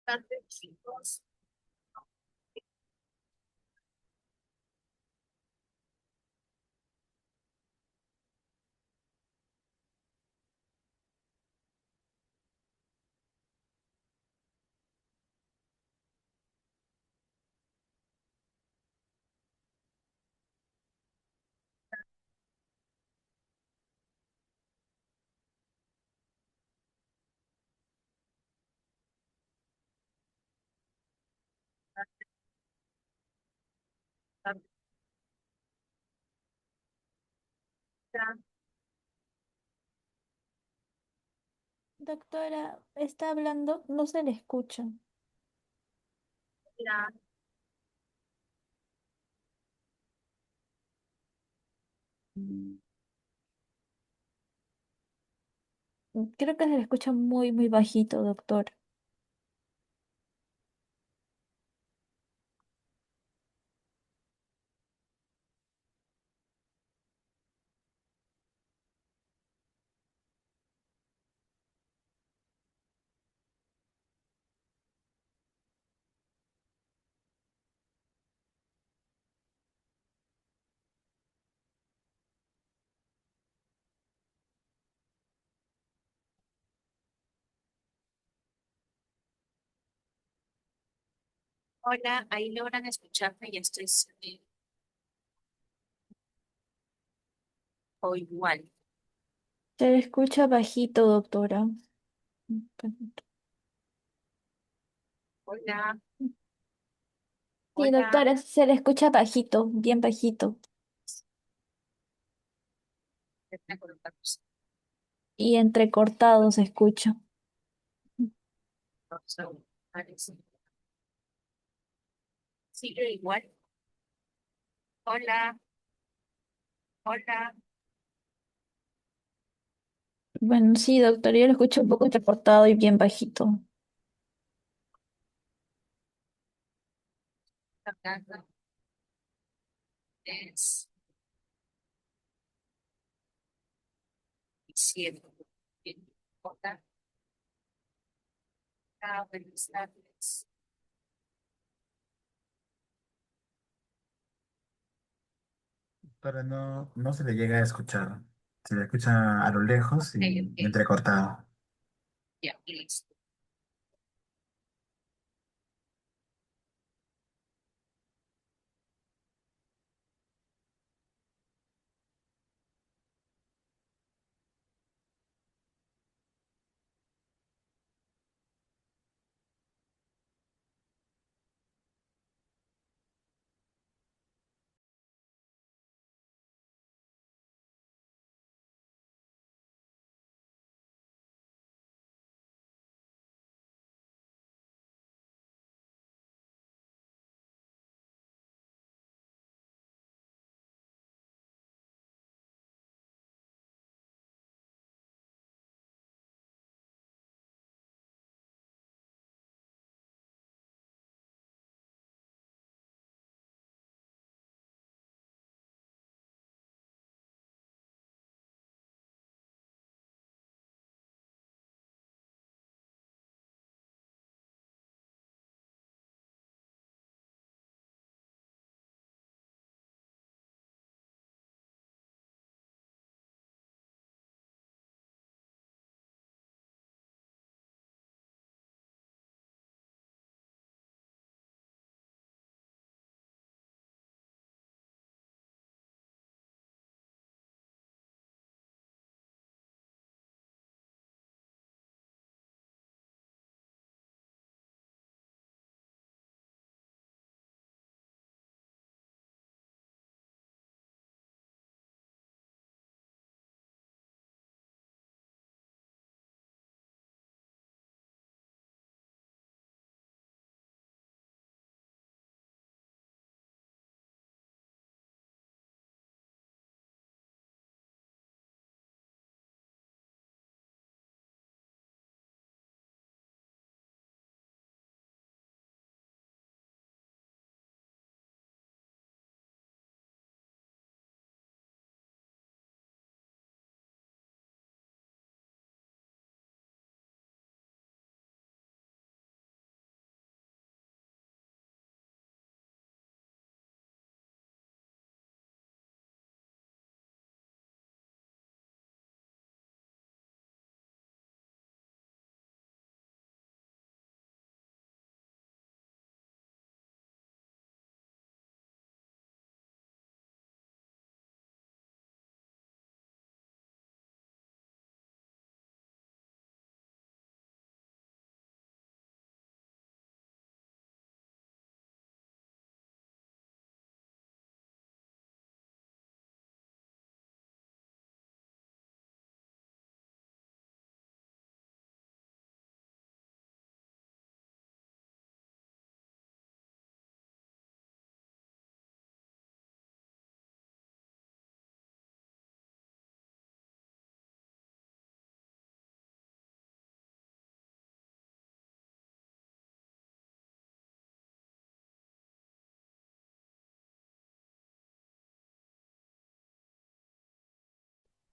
Bastante chicos. Doctora, está hablando, no se le escucha. La, Creo que se le escucha muy, muy bajito, doctor. hola, ahí logran escucharme y estoy o igual. Se le escucha bajito, doctora. Hola, Sí, hola. doctora, se le escucha bajito, bien bajito. Déjame colocar Y entrecortado se escucha. los auriculares. Sigue igual. Hola, hola. Bueno, sí, doctor, yo lo escucho un poco entrecortado y bien bajito. Hablando es diciendo. Bien, hola, buenas tardes. Pero no se le llega a escuchar. Se le escucha a lo lejos Ok, y ok, entrecortado. ya, listo.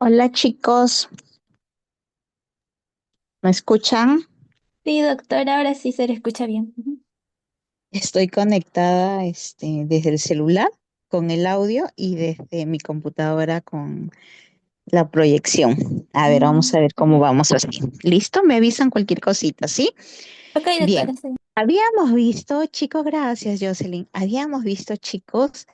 Hola chicos, ¿me escuchan? Sí, doctora, ahora sí se le escucha bien. Ujú. Estoy conectada desde el celular con el audio y desde mi computadora con la proyección. A ver, vamos Mm, a ver cómo vamos así. ¿Listo? Me avisan cualquier cosita, ¿sí? ok, Bien. doctora, sí. Habíamos visto, chicos, gracias, Jocelyn. Habíamos visto, chicos,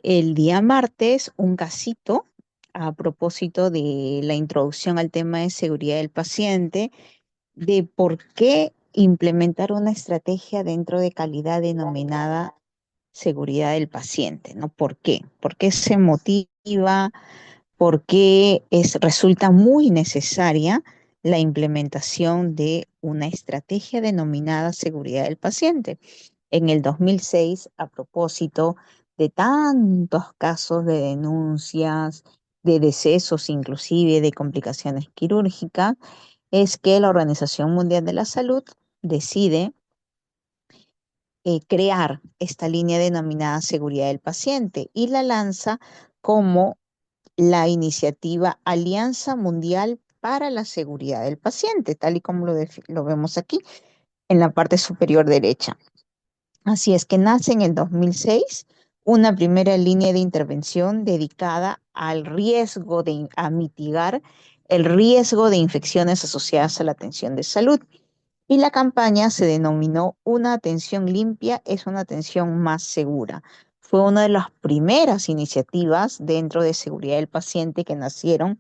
el día martes un casito a propósito de la introducción al tema de seguridad del paciente de por qué implementar una estrategia dentro de calidad denominada seguridad del paciente, ¿no? ¿Por qué? ¿Por qué se motiva? ¿Por qué resulta muy necesaria la implementación de una estrategia denominada seguridad del paciente? En el 2006, a propósito de tantos casos de denuncias, de decesos, inclusive de complicaciones quirúrgicas, es que la Organización Mundial de la Salud decide crear esta línea denominada seguridad del paciente y la lanza como la iniciativa Alianza Mundial para la Seguridad del Paciente, tal y como lo vemos aquí en la parte superior derecha. Así es que nace en el 2006 una primera línea de intervención dedicada al riesgo a mitigar el riesgo de infecciones asociadas a la atención de salud. Y la campaña se denominó Una atención limpia es una atención más segura. Fue una de las primeras iniciativas dentro de seguridad del paciente que nacieron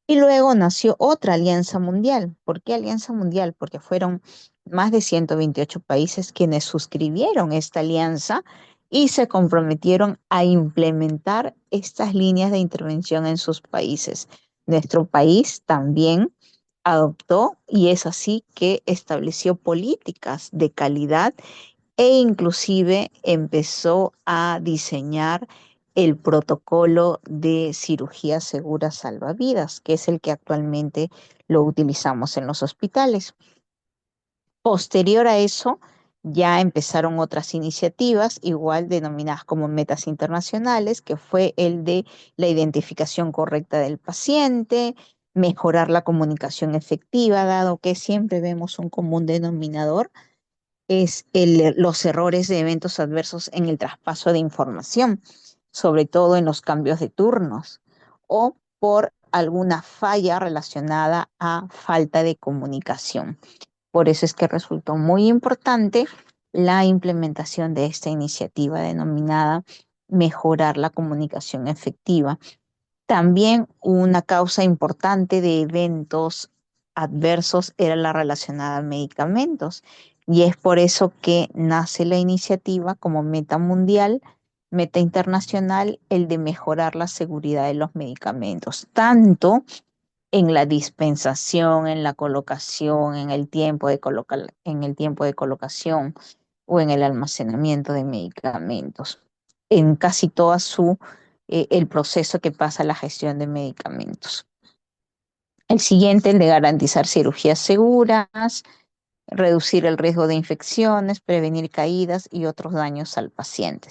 y luego nació otra alianza mundial. ¿Por qué alianza mundial? Porque fueron más de 128 países quienes suscribieron esta alianza y se comprometieron a implementar estas líneas de intervención en sus países. Nuestro país también adoptó y es así que estableció políticas de calidad e inclusive empezó a diseñar el protocolo de cirugía segura salvavidas, que es el que actualmente lo utilizamos en los hospitales. Posterior a eso, ya empezaron otras iniciativas, igual denominadas como metas internacionales, que fue el de la identificación correcta del paciente, mejorar la comunicación efectiva, dado que siempre vemos un común denominador es los errores de eventos adversos en el traspaso de información, sobre todo en los cambios de turnos o por alguna falla relacionada a falta de comunicación. Por eso es que resultó muy importante la implementación de esta iniciativa denominada Mejorar la comunicación efectiva. También una causa importante de eventos adversos era la relacionada a medicamentos y es por eso que nace la iniciativa como meta mundial, meta internacional, el de mejorar la seguridad de los medicamentos, tanto en la dispensación, en la colocación, en el tiempo de colocación o en el almacenamiento de medicamentos, en casi toda el proceso que pasa la gestión de medicamentos. El siguiente, el de garantizar cirugías seguras, reducir el riesgo de infecciones, prevenir caídas y otros daños al paciente.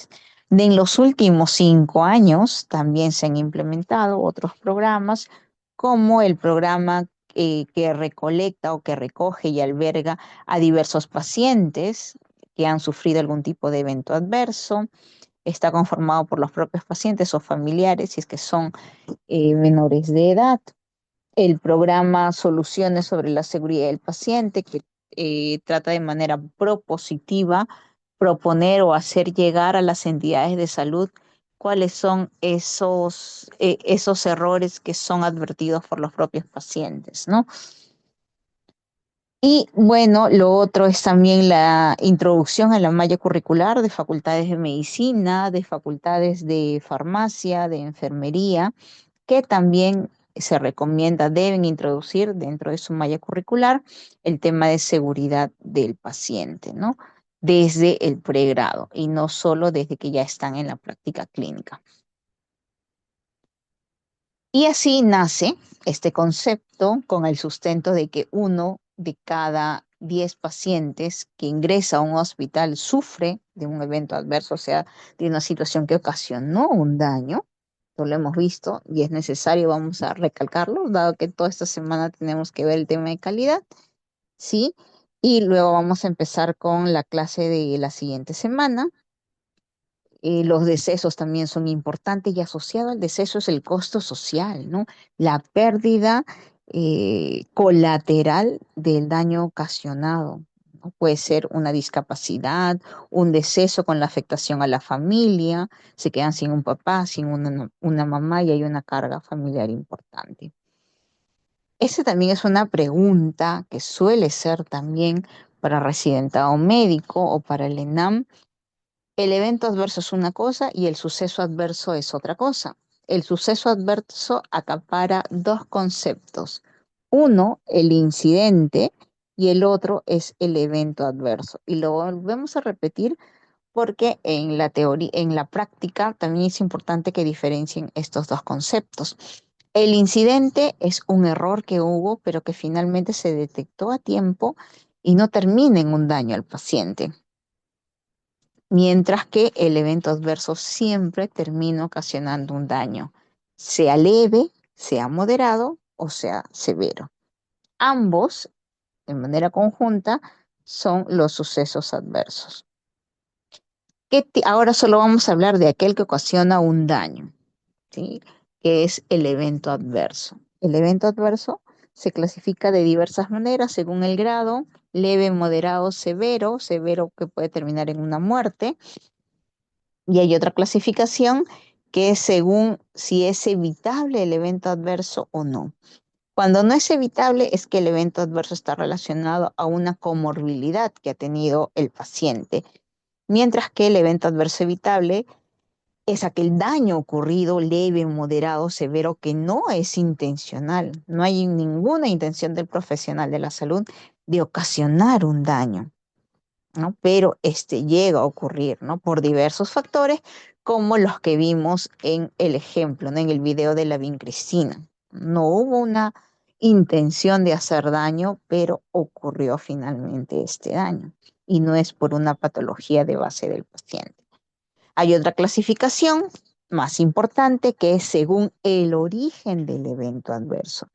En los últimos 5 años también se han implementado otros programas, como el programa que recolecta o que recoge y alberga a diversos pacientes que han sufrido algún tipo de evento adverso. Está conformado por los propios pacientes o familiares, si es que son menores de edad. El programa Soluciones sobre la Seguridad del Paciente, que trata de manera propositiva proponer o hacer llegar a las entidades de salud cuáles son esos errores que son advertidos por los propios pacientes, ¿no? Y bueno, lo otro es también la introducción a la malla curricular de facultades de medicina, de facultades de farmacia, de enfermería, que también se recomienda, deben introducir dentro de su malla curricular el tema de seguridad del paciente, ¿no? Desde el pregrado y no solo desde que ya están en la práctica clínica. Y así nace este concepto con el sustento de que 1 de cada 10 pacientes que ingresa a un hospital sufre de un evento adverso, o sea, de una situación que ocasionó un daño. esto lo hemos visto y es necesario, vamos a recalcarlo, dado que toda esta semana tenemos que ver el tema de calidad, ¿sí? Y luego vamos a empezar con la clase de la siguiente semana. Los decesos también son importantes y asociado al deceso es el costo social, ¿no? La pérdida colateral del daño ocasionado, ¿no? Puede ser una discapacidad, un deceso con la afectación a la familia, se quedan sin un papá, sin una mamá y hay una carga familiar importante. Esa también es una pregunta que suele ser también para residentado médico o para el ENAM. El evento adverso es una cosa y el suceso adverso es otra cosa. El suceso adverso acapara dos conceptos. Uno, el incidente, y el otro es el evento adverso. Y lo volvemos a repetir porque en la teoría, en la práctica también es importante que diferencien estos dos conceptos. El incidente es un error que hubo, pero que finalmente se detectó a tiempo y no termina en un daño al paciente, mientras que el evento adverso siempre termina ocasionando un daño, sea leve, sea moderado o sea severo. Ambos, de manera conjunta, son los sucesos adversos. Ahora solo vamos a hablar de aquel que ocasiona un daño, ¿sí? Que es el evento adverso. El evento adverso se clasifica de diversas maneras según el grado, leve, moderado, severo, severo que puede terminar en una muerte. Y hay otra clasificación que es según si es evitable el evento adverso o no. Cuando no es evitable es que el evento adverso está relacionado a una comorbilidad que ha tenido el paciente, mientras que el evento adverso evitable es aquel daño ocurrido leve, moderado, severo, que no es intencional. No hay ninguna intención del profesional de la salud de ocasionar un daño, ¿no? Pero este llega a ocurrir, ¿no? Por diversos factores, como los que vimos en el ejemplo, ¿no? En el video de la vincristina. No hubo una intención de hacer daño, pero ocurrió finalmente este daño. Y no es por una patología de base del paciente. Hay otra clasificación más importante que es según el origen del evento adverso.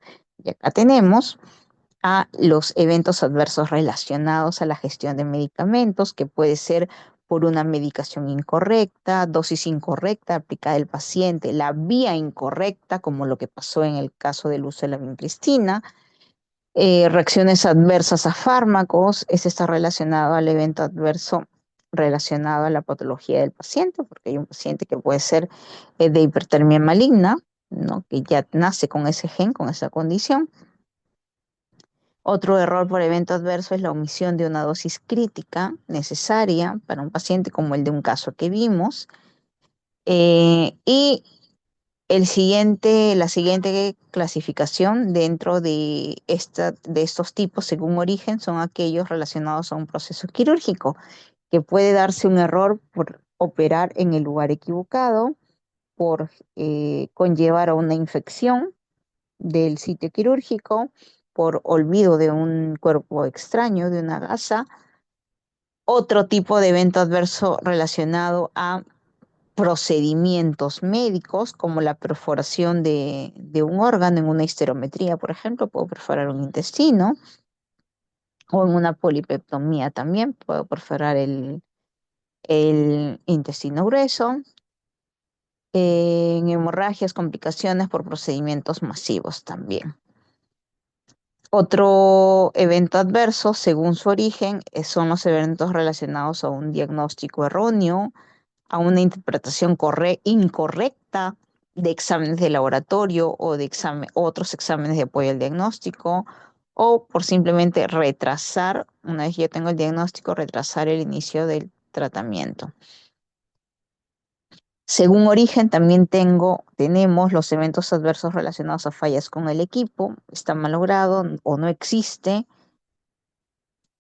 Y acá tenemos a los eventos adversos relacionados a la gestión de medicamentos, que puede ser por una medicación incorrecta, dosis incorrecta aplicada al paciente, la vía incorrecta, como lo que pasó en el caso del uso de la vincristina, reacciones adversas a fármacos, ese está relacionado al evento adverso relacionado a la patología del paciente, porque hay un paciente que puede ser de hipertermia maligna, ¿no? Que ya nace con ese gen, con esa condición. Otro error por evento adverso es la omisión de una dosis crítica necesaria para un paciente como el de un caso que vimos. Y la siguiente clasificación dentro de estos tipos según origen son aquellos relacionados a un proceso quirúrgico, que puede darse un error por operar en el lugar equivocado, por conllevar a una infección del sitio quirúrgico, por olvido de un cuerpo extraño, de una gasa. Otro tipo de evento adverso relacionado a procedimientos médicos, como la perforación de un órgano en una histerometría, por ejemplo, puedo perforar un intestino, o en una polipectomía también puedo perforar el intestino grueso, en hemorragias, complicaciones por procedimientos masivos también. Otro evento adverso, según su origen, son los eventos relacionados a un diagnóstico erróneo, a una interpretación incorrecta de exámenes de laboratorio o de otros exámenes de apoyo al diagnóstico, o por simplemente retrasar, una vez que yo tengo el diagnóstico, retrasar el inicio del tratamiento. Según origen, también tenemos los eventos adversos relacionados a fallas con el equipo, está malogrado o no existe.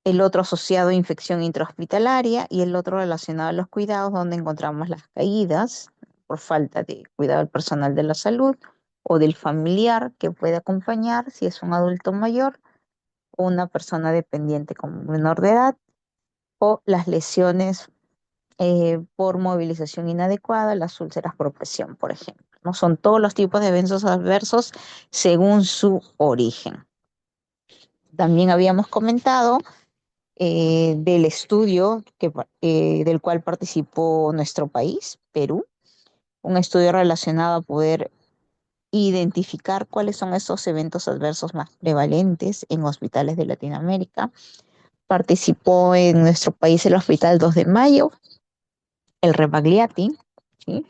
El otro asociado a infección intrahospitalaria y el otro relacionado a los cuidados, donde encontramos las caídas por falta de cuidado del personal de la salud o del familiar que puede acompañar si es un adulto mayor o una persona dependiente como menor de edad, o las lesiones por movilización inadecuada, las úlceras por presión, por ejemplo. ¿no? Son todos los tipos de eventos adversos según su origen. También habíamos comentado del estudio del cual participó nuestro país, Perú, un estudio relacionado a poder identificar cuáles son esos eventos adversos más prevalentes en hospitales de Latinoamérica. Participó en nuestro país el Hospital 2 de Mayo, el Rebagliati, ¿sí?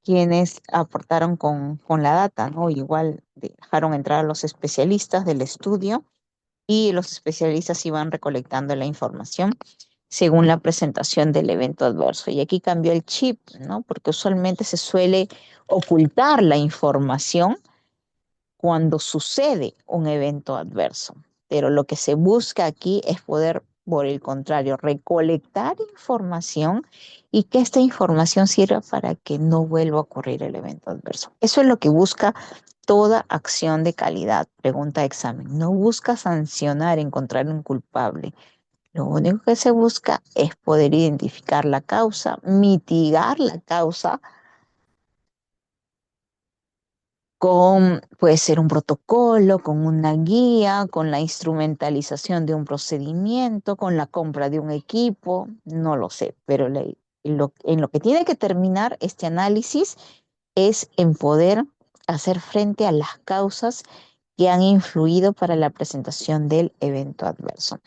Quienes aportaron con la data, ¿no? Igual dejaron entrar a los especialistas del estudio y los especialistas iban recolectando la información según la presentación del evento adverso. Y aquí cambió el chip, ¿no? Porque usualmente se suele ocultar la información cuando sucede un evento adverso. Pero lo que se busca aquí es poder, por el contrario, recolectar información y que esta información sirva para que no vuelva a ocurrir el evento adverso. Eso es lo que busca toda acción de calidad, pregunta de examen. No busca sancionar, encontrar un culpable. Lo único que se busca es poder identificar la causa, mitigar la causa con, puede ser un protocolo, con una guía, con la instrumentalización de un procedimiento, con la compra de un equipo, no lo sé, pero en lo que tiene que terminar este análisis es en poder hacer frente a las causas que han influido para la presentación del evento adverso.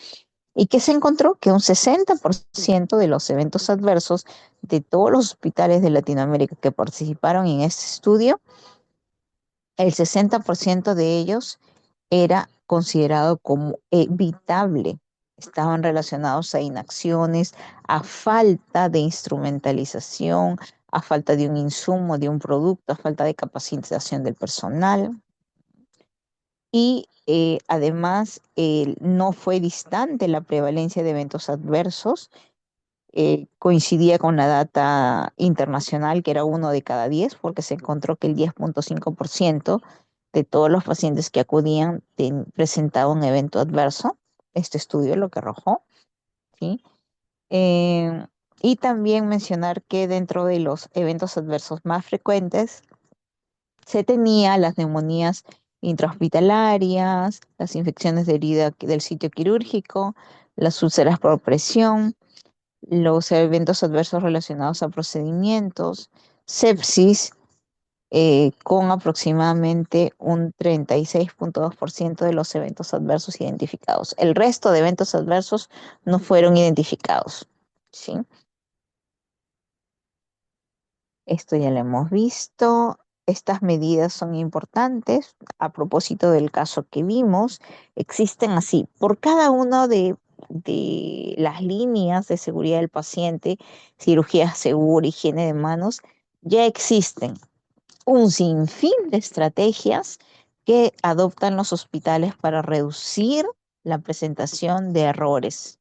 ¿Y qué se encontró? Que un 60% de los eventos adversos de todos los hospitales de Latinoamérica que participaron en este estudio, el 60% de ellos era considerado como evitable. Estaban relacionados a inacciones, a falta de instrumentalización, a falta de un insumo, de un producto, a falta de capacitación del personal. Y además no fue distante la prevalencia de eventos adversos. Coincidía con la data internacional, que era 1 de cada 10, porque se encontró que el 10,5% de todos los pacientes que acudían presentaban un evento adverso. Este estudio lo que arrojó, ¿sí? Eh, y también mencionar que dentro de los eventos adversos más frecuentes se tenía las neumonías intrahospitalarias, las infecciones de herida del sitio quirúrgico, las úlceras por presión, los eventos adversos relacionados a procedimientos, sepsis, con aproximadamente un 36,2% de los eventos adversos identificados. El resto de eventos adversos no fueron identificados, ¿sí? Esto ya lo hemos visto. Estas medidas son importantes. A propósito del caso que vimos, existen así, por cada una de las líneas de seguridad del paciente, cirugía segura, higiene de manos, ya existen un sinfín de estrategias que adoptan los hospitales para reducir la presentación de errores,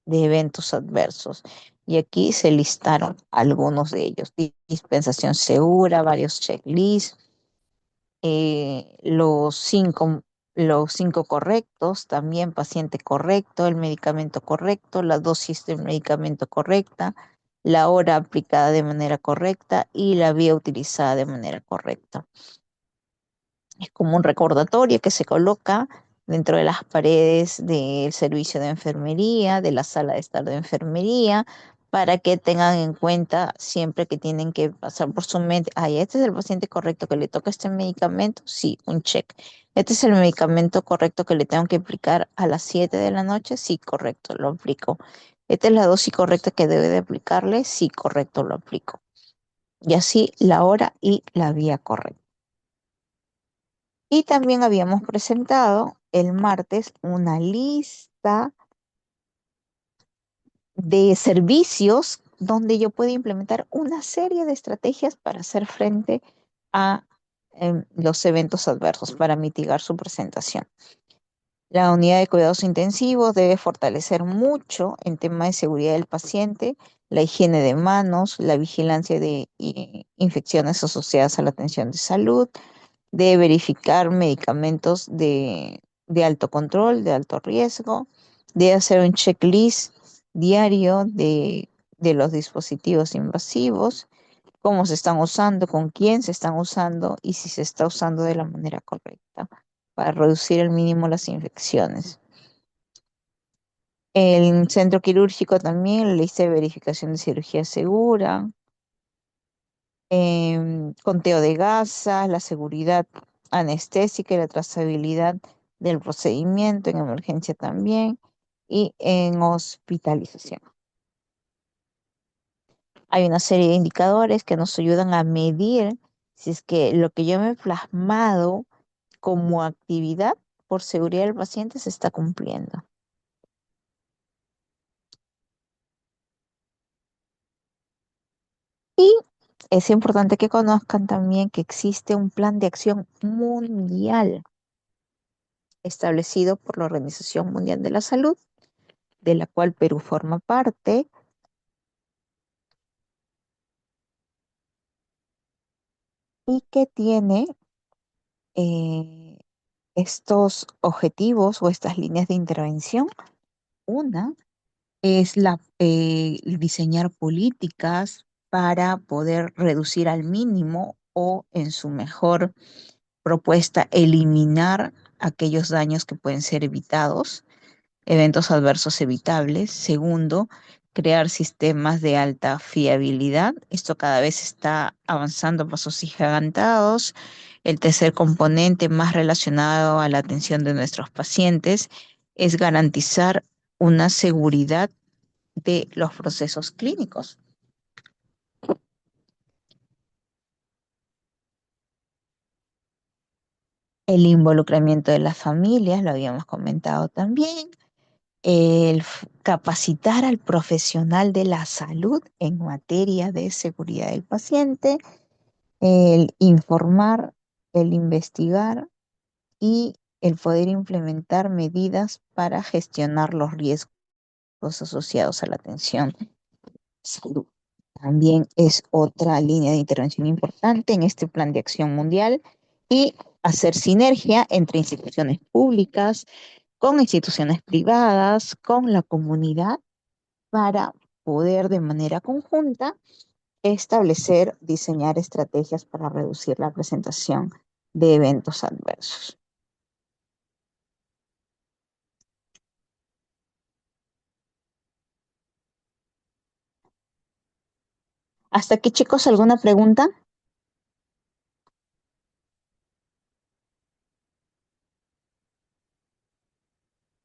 de eventos adversos. Y aquí se listaron algunos de ellos. Dispensación segura, varios checklists, eh, los cinco, los 5 correctos, también paciente correcto, el medicamento correcto, la dosis del medicamento correcta, la hora aplicada de manera correcta y la vía utilizada de manera correcta. Es como un recordatorio que se coloca dentro de las paredes del servicio de enfermería, de la sala de estar de enfermería, para que tengan en cuenta siempre que tienen que pasar por su mente, ay, este es el paciente correcto que le toca este medicamento, sí, un check. Este es el medicamento correcto que le tengo que aplicar a las 7 de la noche, sí, correcto, lo aplico. Esta es la dosis correcta que debe de aplicarle, sí, correcto, lo aplico. Y así la hora y la vía correcta. Y también habíamos presentado el martes una lista de servicios donde yo puedo implementar una serie de estrategias para hacer frente a los eventos adversos, para mitigar su presentación. La unidad de cuidados intensivos debe fortalecer mucho en tema de seguridad del paciente, la higiene de manos, la vigilancia de infecciones asociadas a la atención de salud, de verificar medicamentos de alto control, de alto riesgo, de hacer un checklist diario de los dispositivos invasivos cómo se están usando, con quién se están usando y si se está usando de la manera correcta para reducir al mínimo las infecciones. El centro quirúrgico también, la lista de verificación de cirugía segura, conteo de gasas, la seguridad anestésica y la trazabilidad del procedimiento en emergencia también y en hospitalización. Hay una serie de indicadores que nos ayudan a medir si es que lo que yo me he plasmado como actividad por seguridad del paciente se está cumpliendo. Y es importante que conozcan también que existe un plan de acción mundial establecido por la Organización Mundial de la Salud, de la cual Perú forma parte, y que tiene eh, estos objetivos o estas líneas de intervención. Una es diseñar políticas para poder reducir al mínimo o, en su mejor propuesta, eliminar aquellos daños que pueden ser evitados, eventos adversos evitables. Segundo, crear sistemas de alta fiabilidad. Esto cada vez está avanzando a pasos agigantados. El tercer componente, más relacionado a la atención de nuestros pacientes, es garantizar una seguridad de los procesos clínicos. El involucramiento de las familias, lo habíamos comentado también. Capacitar al profesional de la salud en materia de seguridad del paciente, el informar, el investigar y el poder implementar medidas para gestionar los riesgos asociados a la atención salud. También es otra línea de intervención importante en este plan de acción mundial, y hacer sinergia entre instituciones públicas, con instituciones privadas, con la comunidad, para poder de manera conjunta establecer, diseñar estrategias para reducir la presentación de eventos adversos. ¿Hasta aquí, chicos, alguna pregunta?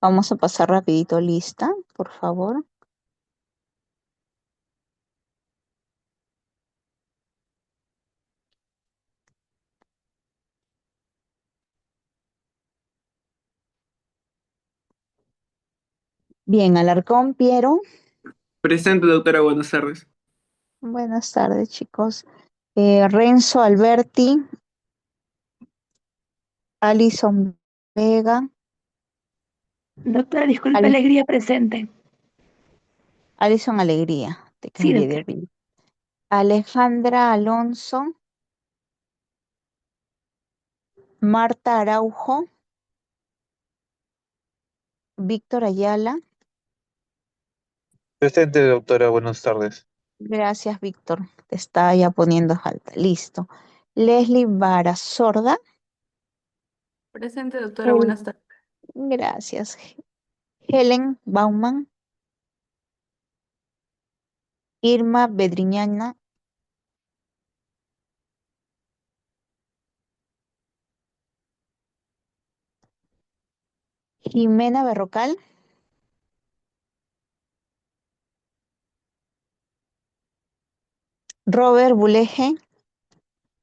Vamos a pasar rapidito lista, por favor. Bien, Alarcón, Piero. Presente, doctora, buenas tardes. Buenas tardes, chicos. Renzo Alberti, Alison Vega, Doctora, disculpe, Ale- alegría presente. Alison Alegría, te Sí, cambié de doctora. apellido. Alejandra Alonso, Marta Araujo, Víctor Ayala. Presente, doctora, buenas tardes. Gracias, Víctor. Te estaba ya poniendo falta. Listo. Leslie Sorda. Presente, doctora, buenas tardes. Gracias. Helen Bauman, Irma Bedriñana, Jimena Berrocal, Robert Buleje.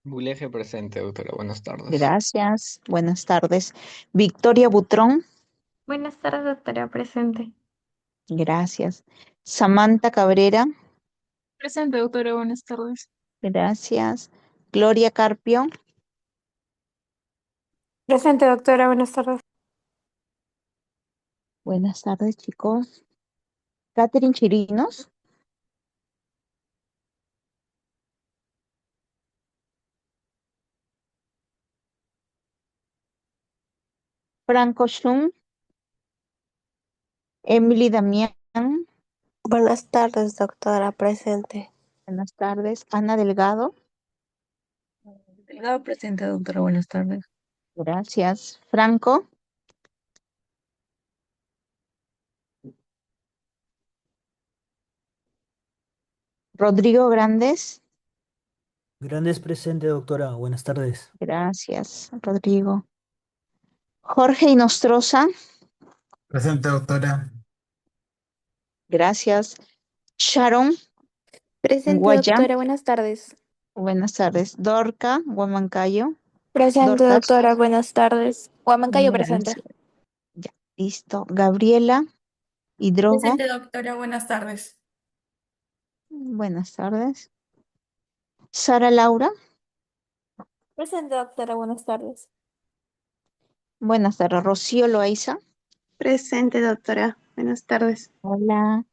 Buleje presente, doctora. Buenas tardes. Gracias. Buenas tardes. Victoria Butrón. Buenas tardes, doctora, presente. Gracias. Samantha Cabrera. Presente, doctora, buenas tardes. Gracias. Gloria Carpio. Presente, doctora, buenas tardes. Buenas tardes, chicos. Catherine Chirinos. Franco Shun. Emily Damián. Buenas tardes, doctora, presente. Buenas tardes. Ana Delgado. Delgado presente, doctora. Buenas tardes. Gracias. Franco. Rodrigo Grandes. Grandes presente, doctora. Buenas tardes. Gracias, Rodrigo. Jorge Inostroza. Presente, doctora. Gracias. Sharon Presente, Guaya. doctora. Buenas tardes. Buenas tardes. Dorca Huamancayo. Presente, Dorcas. doctora. Buenas tardes. Huamancayo presente. Gracias. Ya, listo. Gabriela Hidrogo. Doctora. Buenas tardes. Buenas tardes. Sara Laura. Presente, doctora. Buenas tardes. Buenas tardes. Rocío Loaiza. Presente, doctora. Buenas tardes. Hola.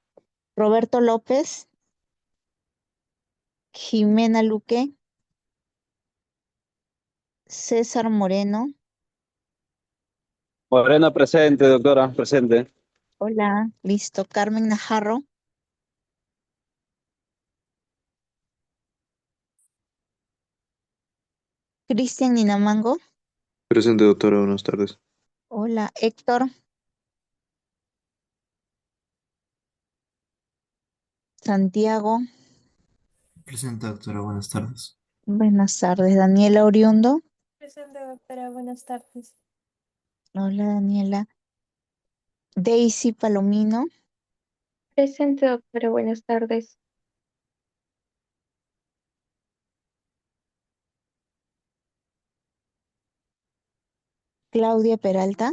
Roberto López. Jimena Luque. César Moreno. Moreno presente, doctora, presente. Hola. Listo. Carmen Najarro. Cristian Ninamango. Presente, doctora, buenas tardes. Hola. Héctor. Santiago. Presente, doctora. Buenas tardes. Buenas tardes. Daniela Oriundo. Presente, doctora. Buenas tardes. Hola, Daniela. Daisy Palomino. Presente, doctora. Buenas tardes. Claudia Peralta.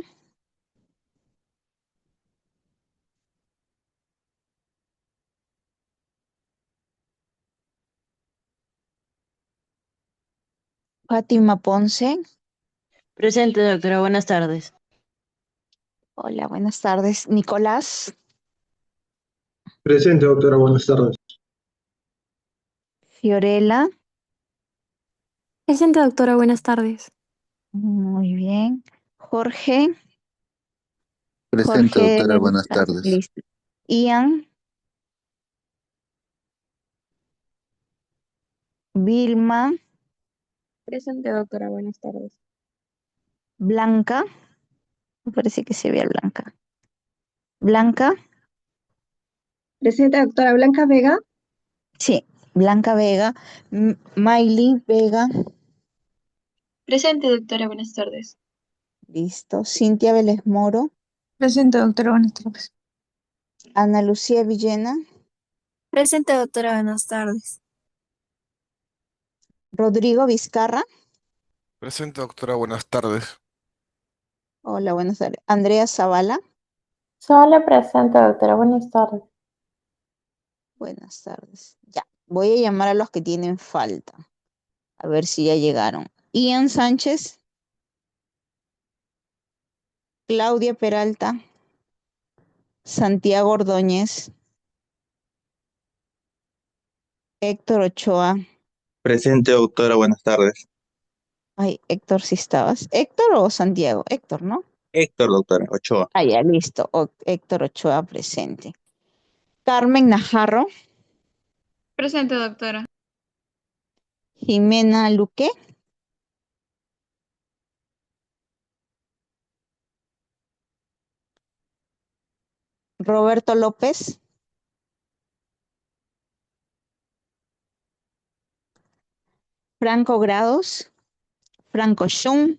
Fátima Ponce. Presente, doctora. Buenas tardes. Hola, buenas tardes. Nicolás. Presente, doctora, buenas tardes. Fiorella. Presente, doctora. Buenas tardes. Muy bien. Jorge. Presente, Jorge doctora, buenas está tardes. listo. Ian. Vilma. Presente, doctora. Buenas tardes. Blanca. Me parece que se ve a Blanca. Blanca. Presente, doctora. Blanca Vega. Sí. Blanca Vega. Miley Vega. Presente, doctora. Buenas tardes. Listo. Cintia Vélez Moro. Presente, doctora. Buenas tardes. Ana Lucía Villena. Presente, doctora. Buenas tardes. Rodrigo Vizcarra. Presente, doctora, buenas tardes. Hola, buenas tardes. Andrea Zavala. Sala presente, doctora. Buenas tardes. Buenas tardes. Ya. Voy a llamar a los que tienen falta. A ver si ya llegaron. Ian Sánchez. Claudia Peralta. Santiago Ordóñez. Héctor Ochoa. Presente, doctora, buenas tardes. Ay, Héctor, si estabas. ¿Héctor o Santiago? Héctor, ¿no? Héctor, doctora, Ochoa. Ah, ya, listo. Héctor Ochoa presente. Carmen Najarro. Presente, doctora. Jimena Luque. Roberto López. Franco Grados. Franco Shun.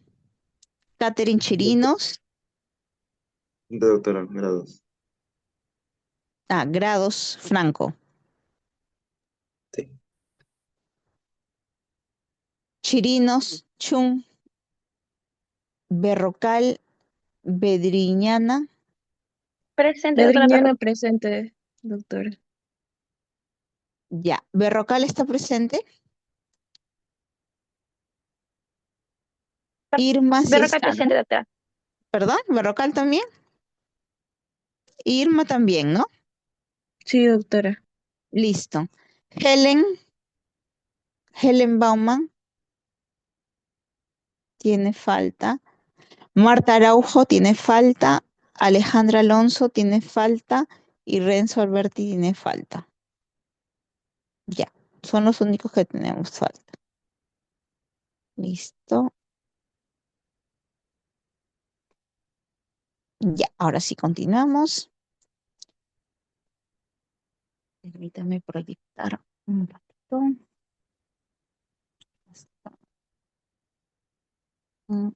Catherine Chirinos. Doctora, grados. Ah, Grados Franco. Sí. Chirinos Chun. Berrocal Bedriñana. Presente, doctora. Pedriñana presente, doctora. Ya. ¿Berrocal está presente? Irma sí Berrocal está, ¿no? presente, doctora. ¿Perdón? ¿Berrocal también? Irma también, ¿no? Sí, doctora. Listo. Helen Bauman. Tiene falta. Marta Araujo tiene falta. Alejandra Alonso tiene falta. Y Renzo Alberti tiene falta. Ya. Son los únicos que tenemos falta. Listo. Ya, ahora sí continuamos. Permítame proyectar un ratito. Mm,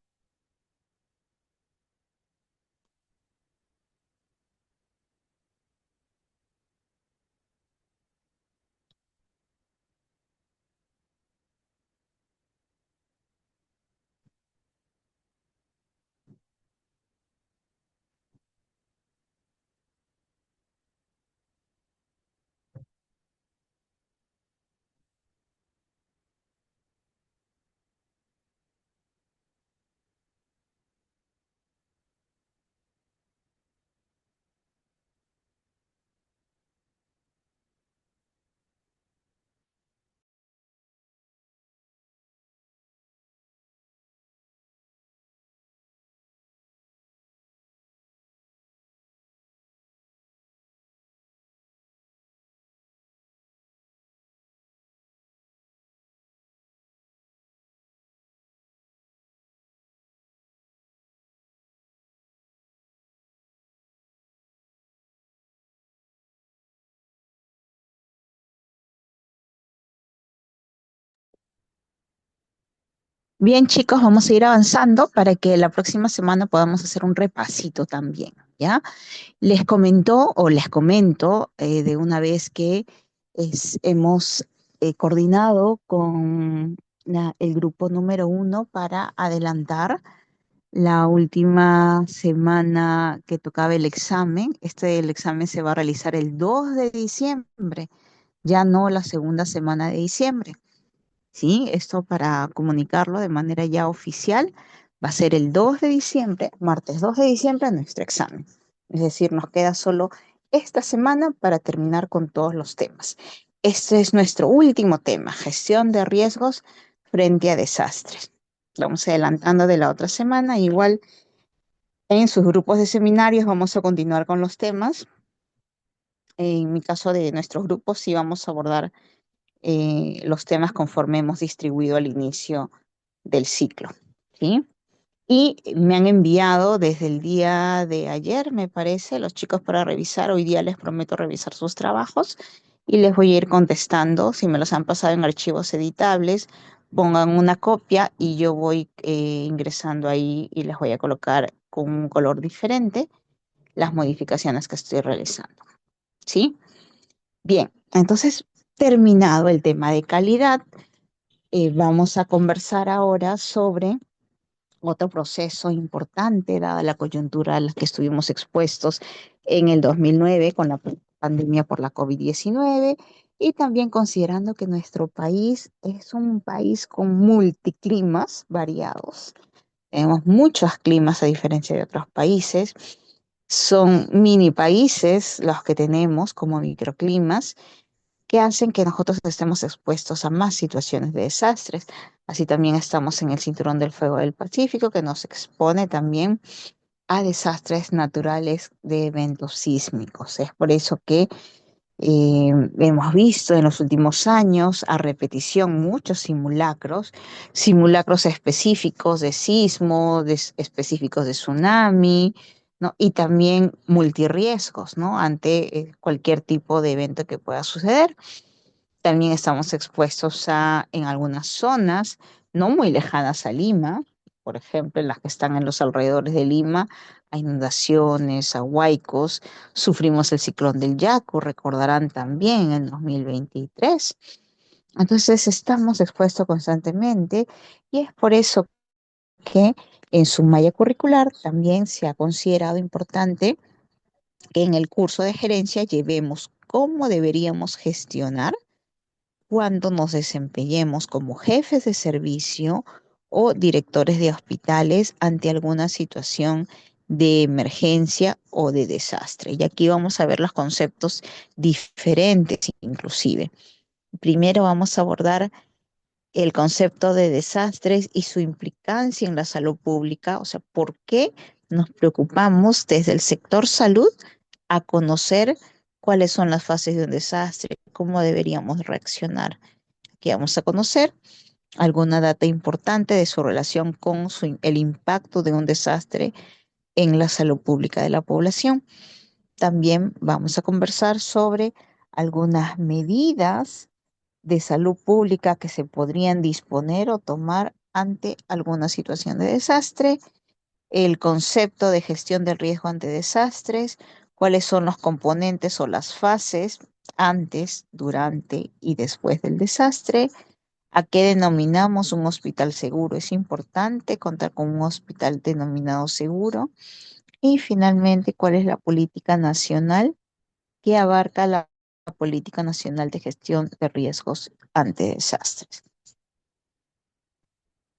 Bien, chicos, vamos a ir avanzando para que la próxima semana podamos hacer un repasito también, ¿ya? Les comentó o les comento de una vez que hemos coordinado con el grupo número 1 para adelantar la última semana que tocaba el examen. El examen se va a realizar el 2 de diciembre, ya no la segunda semana de diciembre. ¿Sí? Esto para comunicarlo de manera ya oficial, va a ser el 2 de diciembre, martes 2 de diciembre, nuestro examen. Es decir, nos queda solo esta semana para terminar con todos los temas. Este es nuestro último tema, gestión de riesgos frente a desastres. Vamos adelantando de la otra semana, igual en sus grupos de seminarios vamos a continuar con los temas. En mi caso de nuestros grupos sí vamos a abordar los temas conforme hemos distribuido al inicio del ciclo, ¿sí? Y me han enviado desde el día de ayer, me parece, los chicos para revisar. Hoy día les prometo revisar sus trabajos y les voy a ir contestando. Si me los han pasado en archivos editables, pongan una copia y yo voy ingresando ahí y les voy a colocar con un color diferente las modificaciones que estoy realizando, ¿sí? Bien, entonces, terminado el tema de calidad, vamos a conversar ahora sobre otro proceso importante, dada la coyuntura a la que estuvimos expuestos en el 2009 con la pandemia por la COVID-19 y también considerando que nuestro país es un país con multiclimas variados. Tenemos muchos climas a diferencia de otros países. Son mini países los que tenemos como microclimas que hacen que nosotros estemos expuestos a más situaciones de desastres. Así también estamos en el cinturón del fuego del Pacífico, que nos expone también a desastres naturales de eventos sísmicos. Es por eso que hemos visto en los últimos años a repetición muchos simulacros específicos de sismo, específicos de tsunami, ¿no? Y también multirriesgos, ¿no? Ante cualquier tipo de evento que pueda suceder. También estamos expuestos en algunas zonas no muy lejanas a Lima, por ejemplo, en las que están en los alrededores de Lima, a inundaciones, a huaicos. Sufrimos el ciclón del Yaku, recordarán también en 2023. Entonces estamos expuestos constantemente y es por eso que en su malla curricular también se ha considerado importante que en el curso de gerencia llevemos cómo deberíamos gestionar cuando nos desempeñemos como jefes de servicio o directores de hospitales ante alguna situación de emergencia o de desastre. Y aquí vamos a ver los conceptos diferentes inclusive. Primero vamos a abordar el concepto de desastres y su implicancia en la salud pública, o sea, por qué nos preocupamos desde el sector salud a conocer cuáles son las fases de un desastre, cómo deberíamos reaccionar. Aquí vamos a conocer alguna data importante de su relación con el impacto de un desastre en la salud pública de la población. También vamos a conversar sobre algunas medidas de salud pública que se podrían disponer o tomar ante alguna situación de desastre, el concepto de gestión del riesgo ante desastres, cuáles son los componentes o las fases antes, durante y después del desastre, a qué denominamos un hospital seguro. Es importante contar con un hospital denominado seguro. Y finalmente, cuál es la política nacional que abarca la política nacional de gestión de riesgos ante desastres.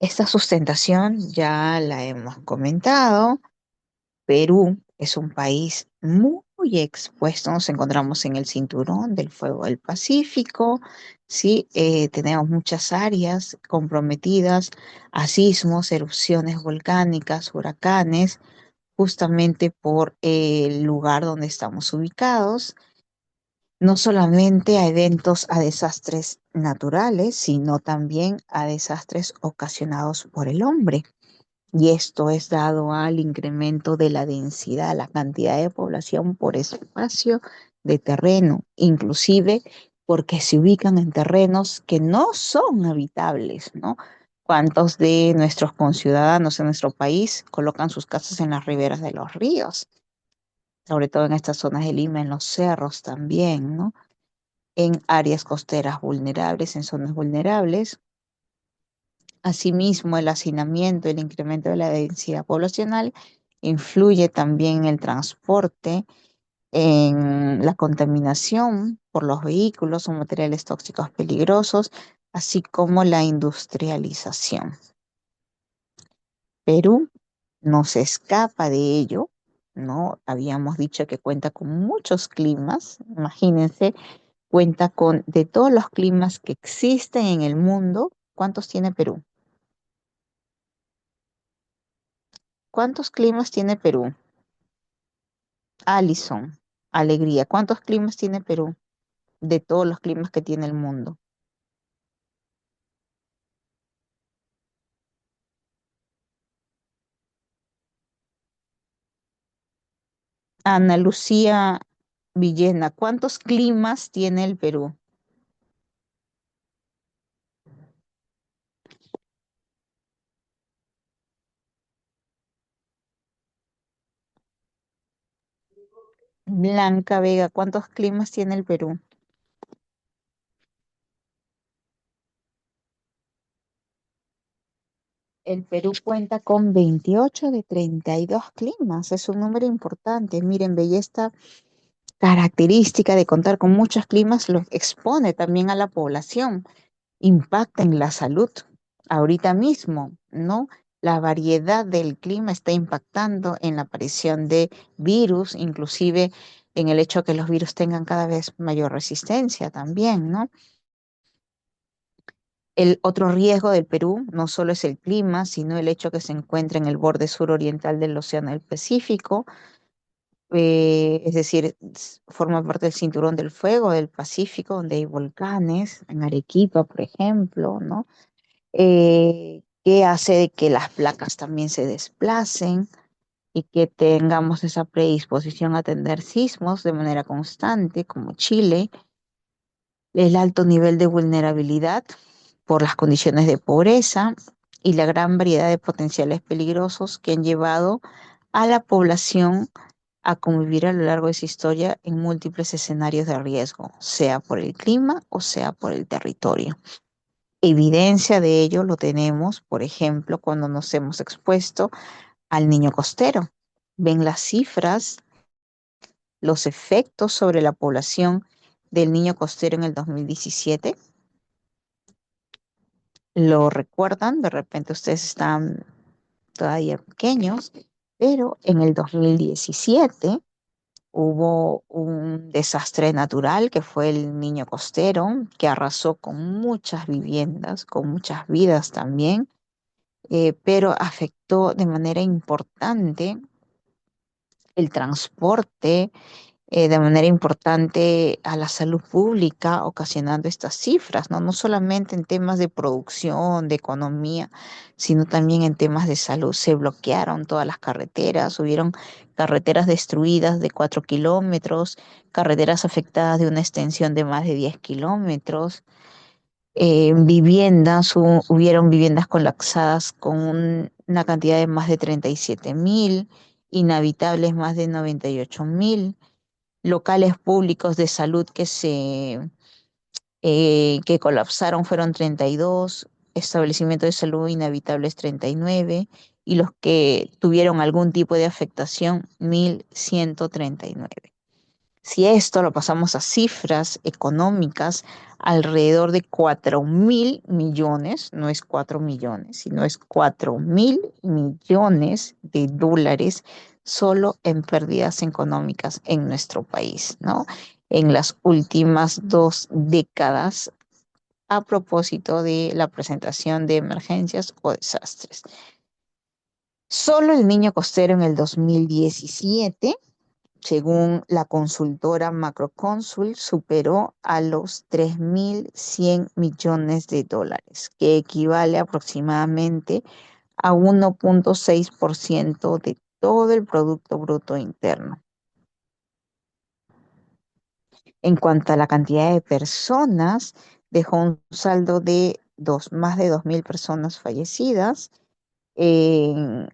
Esta sustentación ya la hemos comentado. Perú es un país muy expuesto, nos encontramos en el cinturón del fuego del Pacífico, ¿sí? Tenemos muchas áreas comprometidas a sismos, erupciones volcánicas, huracanes, justamente por el lugar donde estamos ubicados, no solamente a eventos, a desastres naturales, sino también a desastres ocasionados por el hombre. Y esto es dado al incremento de la densidad, la cantidad de población por espacio de terreno, inclusive porque se ubican en terrenos que no son habitables, ¿no? ¿Cuántos de nuestros conciudadanos en nuestro país colocan sus casas en las riberas de los ríos? Sobre todo en estas zonas de Lima, en los cerros también, ¿no? En áreas costeras vulnerables, en zonas vulnerables. Asimismo, el hacinamiento, el incremento de la densidad poblacional influye también en el transporte, en la contaminación por los vehículos o materiales tóxicos peligrosos, así como la industrialización. Perú no se escapa de ello, ¿no? Habíamos dicho que cuenta con muchos climas, imagínense, cuenta con, de todos los climas que existen en el mundo, ¿cuántos tiene Perú? ¿Cuántos climas tiene Perú? Alison, alegría. ¿Cuántos climas tiene Perú? De todos los climas que tiene el mundo. Ana Lucía Villena, ¿cuántos climas tiene el Perú? Blanca Vega, ¿cuántos climas tiene el Perú? El Perú cuenta con 28 de 32 climas, es un número importante. Miren, esta característica de contar con muchos climas lo expone también a la población, impacta en la salud. Ahorita mismo, ¿no? La variedad del clima está impactando en la aparición de virus, inclusive en el hecho de que los virus tengan cada vez mayor resistencia también, ¿no? El otro riesgo del Perú no solo es el clima, sino el hecho que se encuentra en el borde suroriental del Océano del Pacífico, es decir, forma parte del cinturón del fuego del Pacífico, donde hay volcanes, en Arequipa, por ejemplo, ¿no? Que hace de que las placas también se desplacen y que tengamos esa predisposición a tener sismos de manera constante, como Chile, el alto nivel de vulnerabilidad por las condiciones de pobreza y la gran variedad de potenciales peligrosos que han llevado a la población a convivir a lo largo de su historia en múltiples escenarios de riesgo, sea por el clima o sea por el territorio. Evidencia de ello lo tenemos, por ejemplo, cuando nos hemos expuesto al niño costero. Ven las cifras, los efectos sobre la población del niño costero en el 2017. ¿Lo recuerdan? De repente ustedes están todavía pequeños, pero en el 2017 hubo un desastre natural que fue el niño costero, que arrasó con muchas viviendas, con muchas vidas también, pero afectó de manera importante el transporte, de manera importante a la salud pública, ocasionando estas cifras, ¿no? No solamente en temas de producción, de economía, sino también en temas de salud. Se bloquearon todas las carreteras, hubieron carreteras destruidas de 4 kilómetros, carreteras afectadas de una extensión de más de 10 kilómetros, hubieron viviendas colapsadas con una cantidad de más de 37.000, inhabitables más de 98.000, locales públicos de salud que colapsaron fueron 32, establecimientos de salud inhabitables 39 y los que tuvieron algún tipo de afectación 1.139. Si esto lo pasamos a cifras económicas, alrededor de 4.000 millones, no es 4 millones, sino es 4.000 millones de dólares solo en pérdidas económicas en nuestro país, ¿no? En las últimas 2 décadas, a propósito de la presentación de emergencias o desastres. Solo el Niño Costero en el 2017, según la consultora Macroconsult, superó a los 3.100 millones de dólares, que equivale aproximadamente a 1.6% de todo el Producto Bruto Interno. En cuanto a la cantidad de personas, dejó un saldo de más de 2.000 personas fallecidas en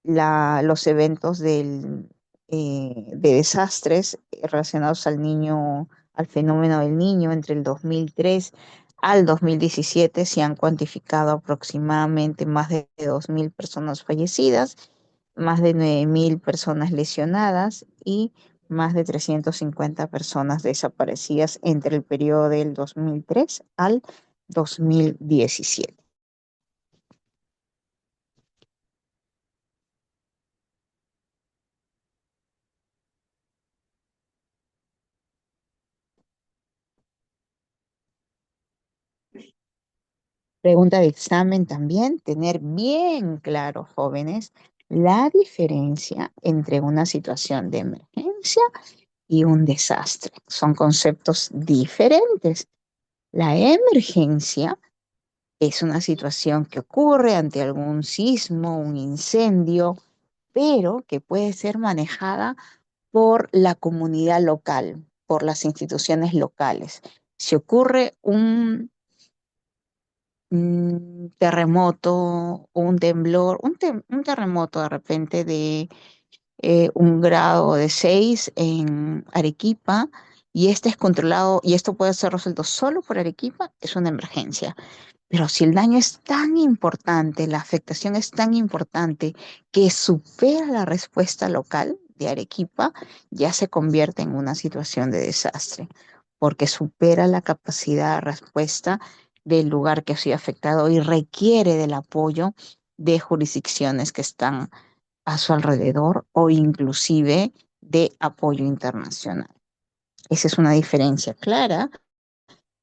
los eventos de desastres relacionados al fenómeno del Niño entre el 2003 al 2017 se han cuantificado aproximadamente más de 2.000 personas fallecidas, más de 9.000 personas lesionadas y más de 350 personas desaparecidas entre el periodo del 2003 al 2017. Pregunta de examen también, tener bien claro, jóvenes, la diferencia entre una situación de emergencia y un desastre. Son conceptos diferentes. La emergencia es una situación que ocurre ante algún sismo, un incendio, pero que puede ser manejada por la comunidad local, por las instituciones locales. Si ocurre un terremoto o un temblor, un terremoto de repente de 1 grado de 6 en Arequipa, y este es controlado, y esto puede ser resuelto solo por Arequipa, es una emergencia. Pero si el daño es tan importante, la afectación es tan importante que supera la respuesta local de Arequipa, ya se convierte en una situación de desastre, porque supera la capacidad de respuesta del lugar que ha sido afectado y requiere del apoyo de jurisdicciones que están a su alrededor o inclusive de apoyo internacional. Esa es una diferencia clara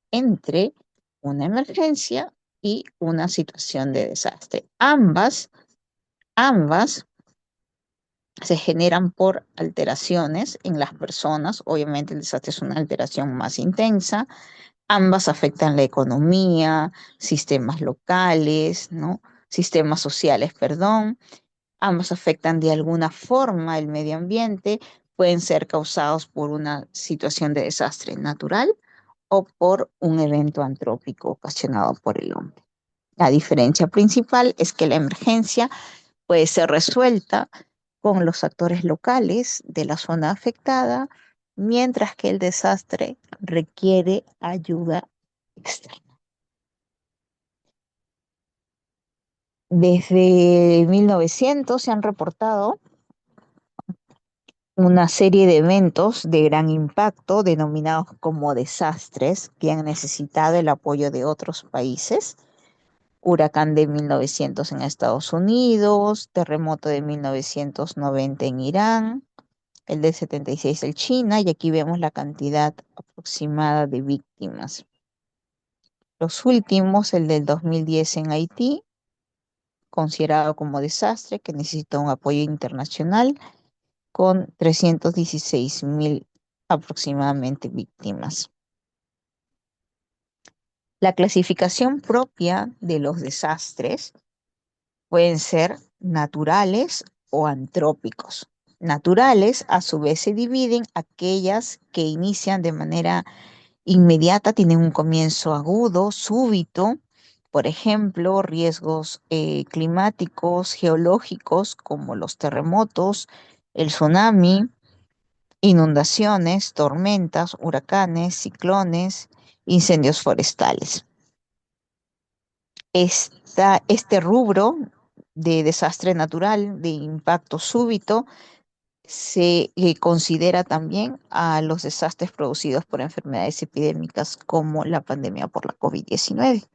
entre una emergencia y una situación de desastre. Ambas se generan por alteraciones en las personas. Obviamente el desastre es una alteración más intensa. Ambas afectan la economía, sistemas locales, ¿no? Sistemas sociales, perdón. Ambos afectan de alguna forma el medio ambiente, pueden ser causados por una situación de desastre natural o por un evento antrópico ocasionado por el hombre. La diferencia principal es que la emergencia puede ser resuelta con los actores locales de la zona afectada, mientras que el desastre requiere ayuda externa. Desde 1900 se han reportado una serie de eventos de gran impacto denominados como desastres que han necesitado el apoyo de otros países. Huracán de 1900 en Estados Unidos, terremoto de 1990 en Irán, el de 76 en China, y aquí vemos la cantidad aproximada de víctimas. Los últimos, el del 2010 en Haití, considerado como desastre, que necesita un apoyo internacional, con 316.000 aproximadamente víctimas. La clasificación propia de los desastres pueden ser naturales o antrópicos. Naturales, a su vez, se dividen aquellas que inician de manera inmediata, tienen un comienzo agudo, súbito, por ejemplo, riesgos climáticos, geológicos, como los terremotos, el tsunami, inundaciones, tormentas, huracanes, ciclones, incendios forestales. Este rubro de desastre natural, de impacto súbito, se considera también a los desastres producidos por enfermedades epidémicas como la pandemia por la COVID-19.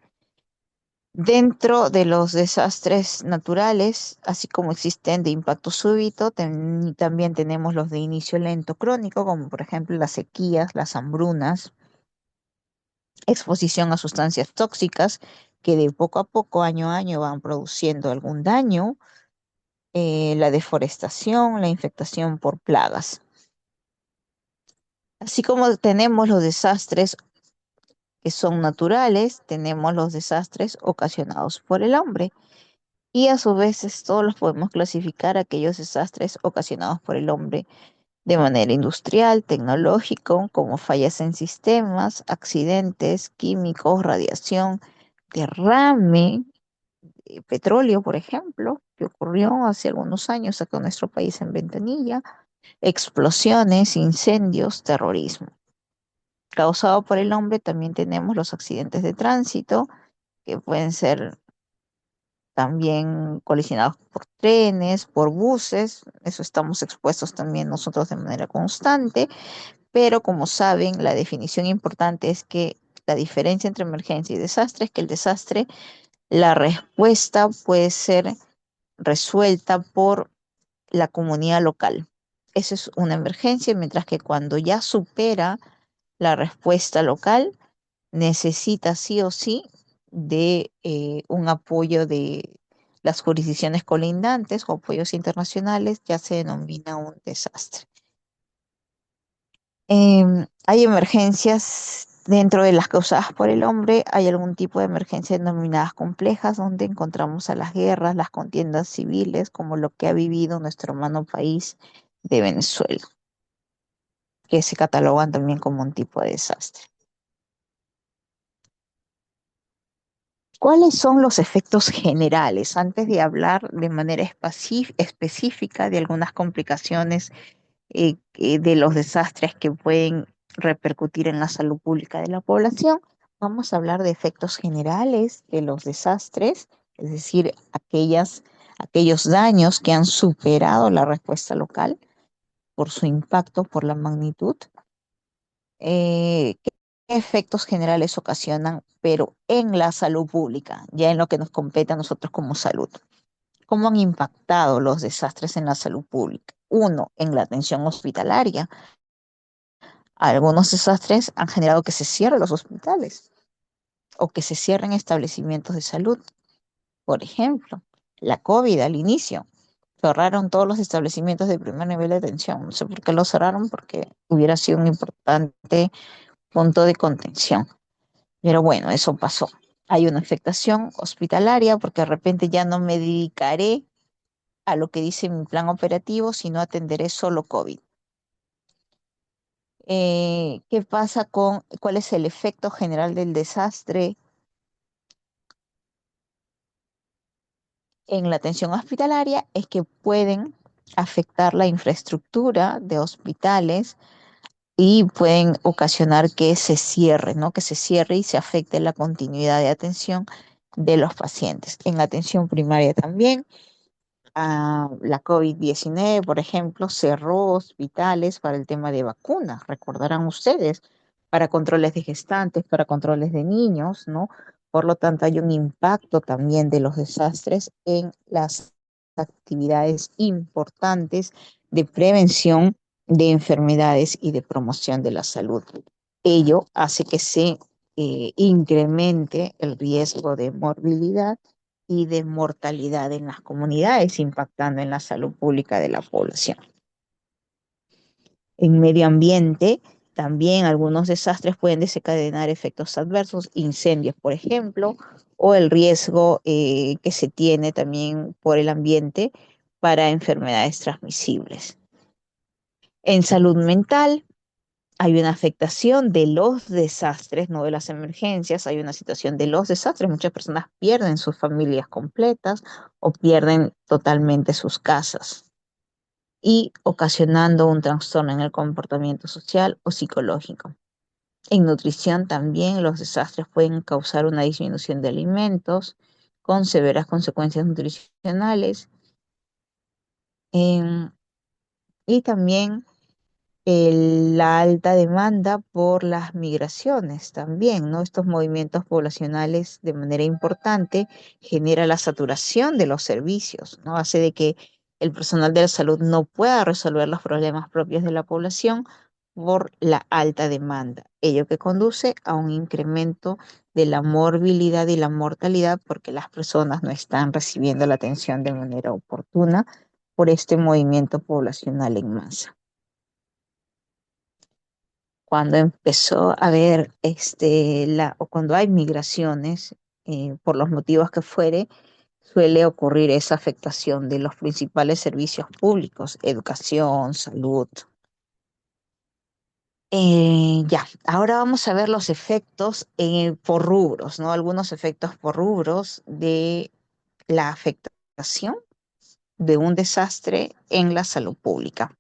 Dentro de los desastres naturales, así como existen de impacto súbito, también tenemos los de inicio lento crónico, como por ejemplo las sequías, las hambrunas, exposición a sustancias tóxicas que de poco a poco, año a año, van produciendo algún daño, la deforestación, la infectación por plagas. Así como tenemos los desastres que son naturales, tenemos los desastres ocasionados por el hombre. Y a su vez todos los podemos clasificar aquellos desastres ocasionados por el hombre de manera industrial, tecnológico, como fallas en sistemas, accidentes químicos, radiación, derrame, petróleo, por ejemplo, que ocurrió hace algunos años acá en nuestro país en Ventanilla, explosiones, incendios, terrorismo. Causado por el hombre también tenemos los accidentes de tránsito, que pueden ser también colisionados por trenes, por buses, eso estamos expuestos también nosotros de manera constante, pero como saben, la definición importante es que la diferencia entre emergencia y desastre es que el desastre, la respuesta puede ser resuelta por la comunidad local. Eso es una emergencia, mientras que cuando ya supera la respuesta local, necesita sí o sí de un apoyo de las jurisdicciones colindantes o apoyos internacionales, ya se denomina un desastre. Hay emergencias dentro de las causadas por el hombre, hay algún tipo de emergencias denominadas complejas, donde encontramos a las guerras, las contiendas civiles, como lo que ha vivido nuestro hermano país de Venezuela, que se catalogan también como un tipo de desastre. ¿Cuáles son los efectos generales? Antes de hablar de manera específica de algunas complicaciones de los desastres que pueden repercutir en la salud pública de la población, vamos a hablar de efectos generales de los desastres, es decir, aquellos daños que han superado la respuesta local por su impacto, por la magnitud. ¿Qué efectos generales ocasionan, pero en la salud pública, ya en lo que nos compete a nosotros como salud? ¿Cómo han impactado los desastres en la salud pública? Uno, en la atención hospitalaria. Algunos desastres han generado que se cierren los hospitales o que se cierren establecimientos de salud. Por ejemplo, la COVID al inicio. Cerraron todos los establecimientos de primer nivel de atención. No sé por qué lo cerraron, porque hubiera sido un importante punto de contención. Pero bueno, eso pasó. Hay una afectación hospitalaria porque de repente ya no me dedicaré a lo que dice mi plan operativo, sino atenderé solo COVID. ¿Qué pasa cuál es el efecto general del desastre en la atención hospitalaria? Es que pueden afectar la infraestructura de hospitales y pueden ocasionar que se cierre, ¿no? Que se cierre y se afecte la continuidad de atención de los pacientes. En la atención primaria también, la COVID-19, por ejemplo, cerró hospitales para el tema de vacunas, recordarán ustedes, para controles de gestantes, para controles de niños, ¿no? Por lo tanto, hay un impacto también de los desastres en las actividades importantes de prevención de enfermedades y de promoción de la salud. Ello hace que se incremente el riesgo de morbilidad y de mortalidad en las comunidades, impactando en la salud pública de la población. En medio ambiente, también algunos desastres pueden desencadenar efectos adversos, incendios, por ejemplo, o el riesgo que se tiene también por el ambiente para enfermedades transmisibles. En salud mental, hay una afectación de los desastres, no de las emergencias, hay una situación de los desastres. Muchas personas pierden sus familias completas o pierden totalmente sus casas y ocasionando un trastorno en el comportamiento social o psicológico. En nutrición también los desastres pueden causar una disminución de alimentos con severas consecuencias nutricionales y también la alta demanda por las migraciones también, ¿no? Estos movimientos poblacionales de manera importante genera la saturación de los servicios, ¿no? Hace de que el personal de la salud no pueda resolver los problemas propios de la población por la alta demanda, ello que conduce a un incremento de la morbilidad y la mortalidad porque las personas no están recibiendo la atención de manera oportuna por este movimiento poblacional en masa. Cuando empezó a haber o cuando hay migraciones, por los motivos que fuere, suele ocurrir esa afectación de los principales servicios públicos, educación, salud. Ya, ahora vamos a ver los efectos por rubros, ¿no? Algunos efectos por rubros de la afectación de un desastre en la salud pública.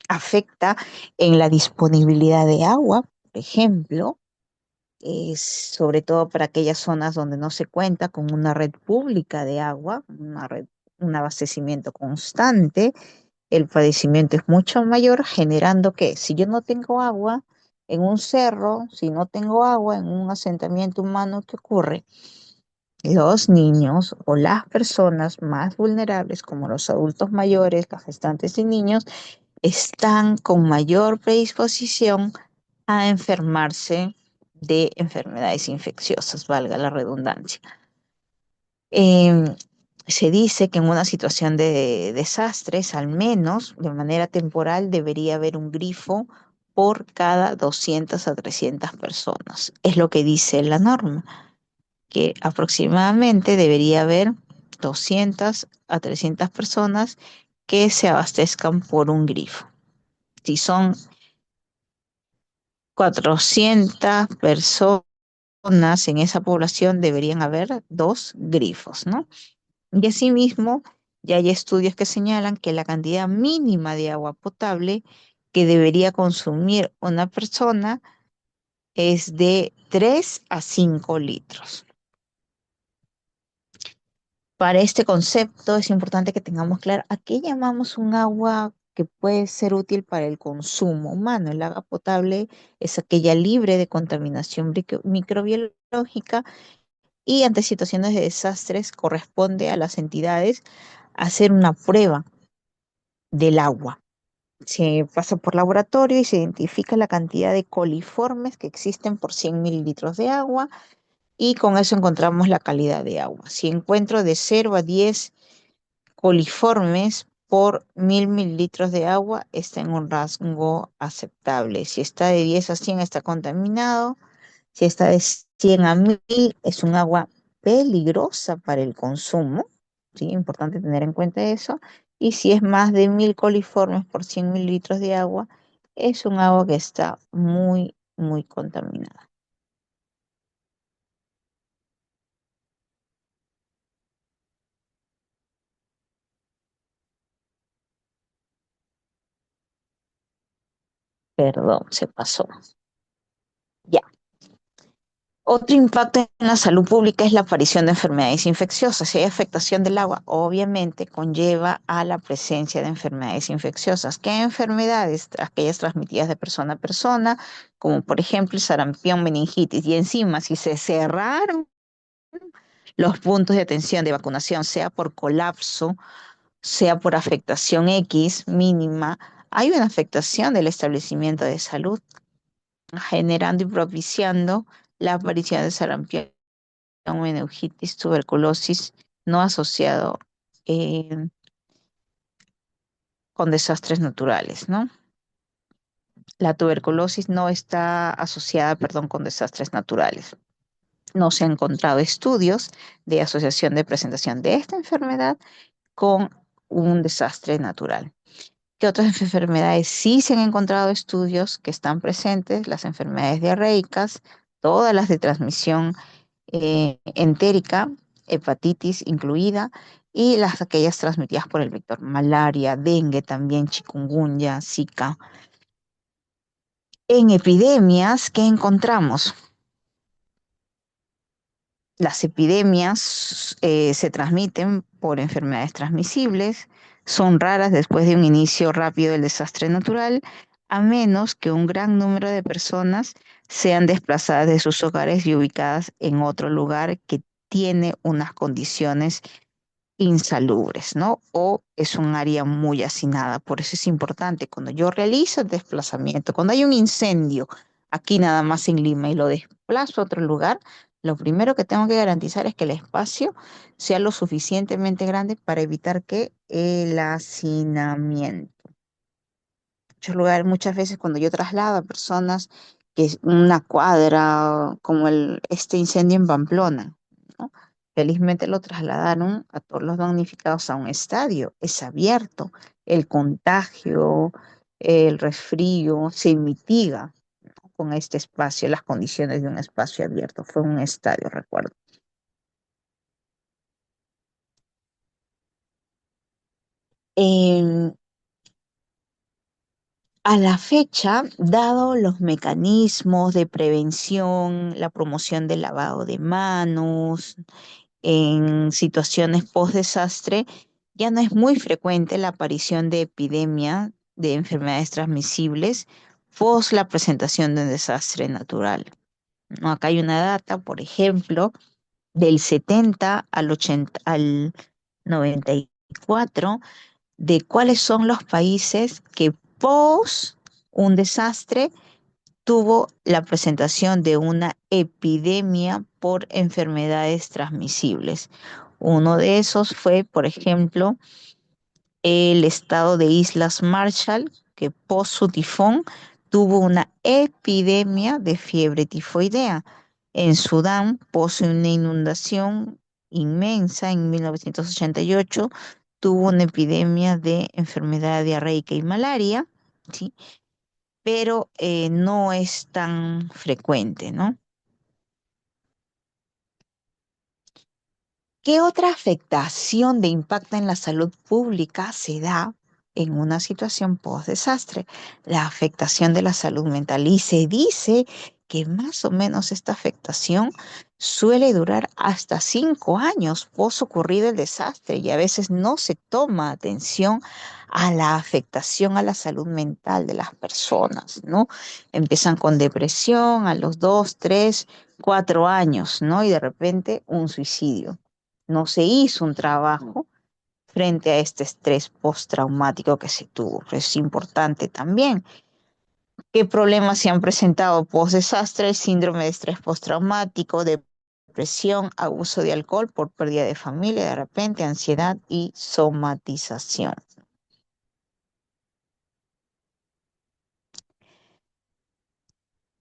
Afecta en la disponibilidad de agua, por ejemplo, sobre todo para aquellas zonas donde no se cuenta con una red pública de agua, un abastecimiento constante, el padecimiento es mucho mayor, generando que si yo no tengo agua en un cerro, si no tengo agua en un asentamiento humano, ¿qué ocurre? Los niños o las personas más vulnerables, como los adultos mayores, las gestantes y niños, están con mayor predisposición a enfermarse de enfermedades infecciosas, valga la redundancia. Se dice que en una situación de desastres, al menos de manera temporal, debería haber un grifo por cada 200 a 300 personas. Es lo que dice la norma, que aproximadamente debería haber 200 a 300 personas que se abastezcan por un grifo. Si son 400 personas en esa población, deberían haber 2 grifos, ¿no? Y asimismo, ya hay estudios que señalan que la cantidad mínima de agua potable que debería consumir una persona es de 3 a 5 litros. Para este concepto es importante que tengamos claro a qué llamamos un agua que puede ser útil para el consumo humano. El agua potable es aquella libre de contaminación microbiológica y ante situaciones de desastres corresponde a las entidades hacer una prueba del agua. Se pasa por laboratorio y se identifica la cantidad de coliformes que existen por 100 mililitros de agua y con eso encontramos la calidad de agua. Si encuentro de 0 a 10 coliformes por 1000 mililitros de agua, está en un rango aceptable. Si está de 10 a 100 está contaminado. Si está de 100 a 1000 es un agua peligrosa para el consumo. ¿Sí? Importante tener en cuenta eso. Y si es más de 1000 coliformes por 100 mililitros de agua, es un agua que está muy, muy contaminada. Perdón, se pasó. Ya. Otro impacto en la salud pública es la aparición de enfermedades infecciosas. Si hay afectación del agua, obviamente conlleva a la presencia de enfermedades infecciosas. ¿Qué enfermedades? Aquellas transmitidas de persona a persona, como por ejemplo el sarampión, meningitis. Y encima, si se cerraron los puntos de atención de vacunación, sea por colapso, sea por afectación X mínima, hay una afectación del establecimiento de salud, generando y propiciando la aparición de sarampión, meningitis, tuberculosis, no asociado con desastres naturales, ¿no? La tuberculosis no está asociada, perdón, con desastres naturales. No se han encontrado estudios de asociación de presentación de esta enfermedad con un desastre natural. ¿Qué otras enfermedades sí se han encontrado estudios que están presentes? Las enfermedades diarreicas, todas las de transmisión entérica, hepatitis incluida, y aquellas transmitidas por el vector malaria, dengue también, chikungunya, Zika. En epidemias, ¿qué encontramos? Las epidemias se transmiten por enfermedades transmisibles, son raras después de un inicio rápido del desastre natural, a menos que un gran número de personas sean desplazadas de sus hogares y ubicadas en otro lugar que tiene unas condiciones insalubres, ¿no? O es un área muy hacinada. Por eso es importante, cuando yo realizo el desplazamiento, cuando hay un incendio aquí nada más en Lima y lo desplazo a otro lugar, lo primero que tengo que garantizar es que el espacio sea lo suficientemente grande para evitar que el hacinamiento. Muchos lugares, muchas veces cuando yo traslado a personas que es una cuadra, como este incendio en Pamplona, ¿no? Felizmente lo trasladaron a todos los damnificados a un estadio, es abierto, el contagio, el resfrío se mitiga, ¿no? Con este espacio, las condiciones de un espacio abierto, fue un estadio, recuerdo. Em, A la fecha, dado los mecanismos de prevención, la promoción del lavado de manos, en situaciones post-desastre, ya no es muy frecuente la aparición de epidemia de enfermedades transmisibles post la presentación de un desastre natural, ¿no? Acá hay una data, por ejemplo, del 70 al 80, al 94, de cuáles son los países que post un desastre tuvo la presentación de una epidemia por enfermedades transmisibles. Uno de esos fue, por ejemplo, el estado de Islas Marshall, que post su tifón tuvo una epidemia de fiebre tifoidea. En Sudán, post una inundación inmensa en 1988, tuvo una epidemia de enfermedad diarreica y malaria, ¿sí? Pero no es tan frecuente, ¿no? ¿Qué otra afectación de impacto en la salud pública se da en una situación post-desastre? La afectación de la salud mental. Y se dice que más o menos esta afectación suele durar hasta 5 años post ocurrido el desastre y a veces no se toma atención a la afectación a la salud mental de las personas, ¿no? Empiezan con depresión a los 2, 3, 4 años, ¿no? Y de repente un suicidio. No se hizo un trabajo frente a este estrés postraumático que se tuvo. Es importante también. ¿Qué problemas se han presentado post-desastre? Síndrome de estrés postraumático, depresión, abuso de alcohol por pérdida de familia, de repente, ansiedad y somatización.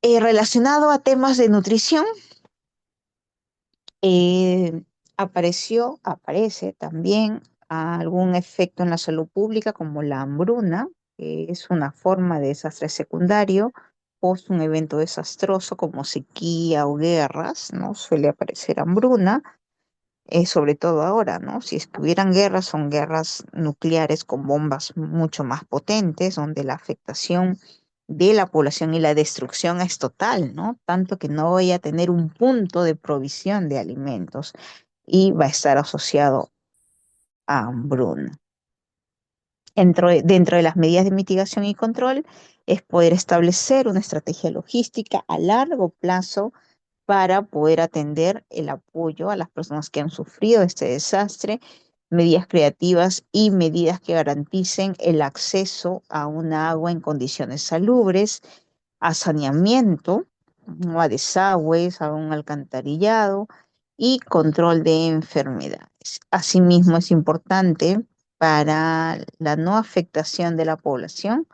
Relacionado a temas de nutrición, aparece también algún efecto en la salud pública como la hambruna, que es una forma de desastre secundario post un evento desastroso como sequía o guerras, ¿no? Suele aparecer hambruna, sobre todo ahora, ¿no? Si es que hubieran guerras, son guerras nucleares con bombas mucho más potentes, donde la afectación de la población y la destrucción es total, ¿no? Tanto que no voy a tener un punto de provisión de alimentos y va a estar asociado a hambruna. Dentro de las medidas de mitigación y control es poder establecer una estrategia logística a largo plazo para poder atender el apoyo a las personas que han sufrido este desastre, medidas creativas y medidas que garanticen el acceso a una agua en condiciones salubres, a saneamiento, ¿no? A desagües, a un alcantarillado y control de enfermedades. Asimismo, es importante para la no afectación de la población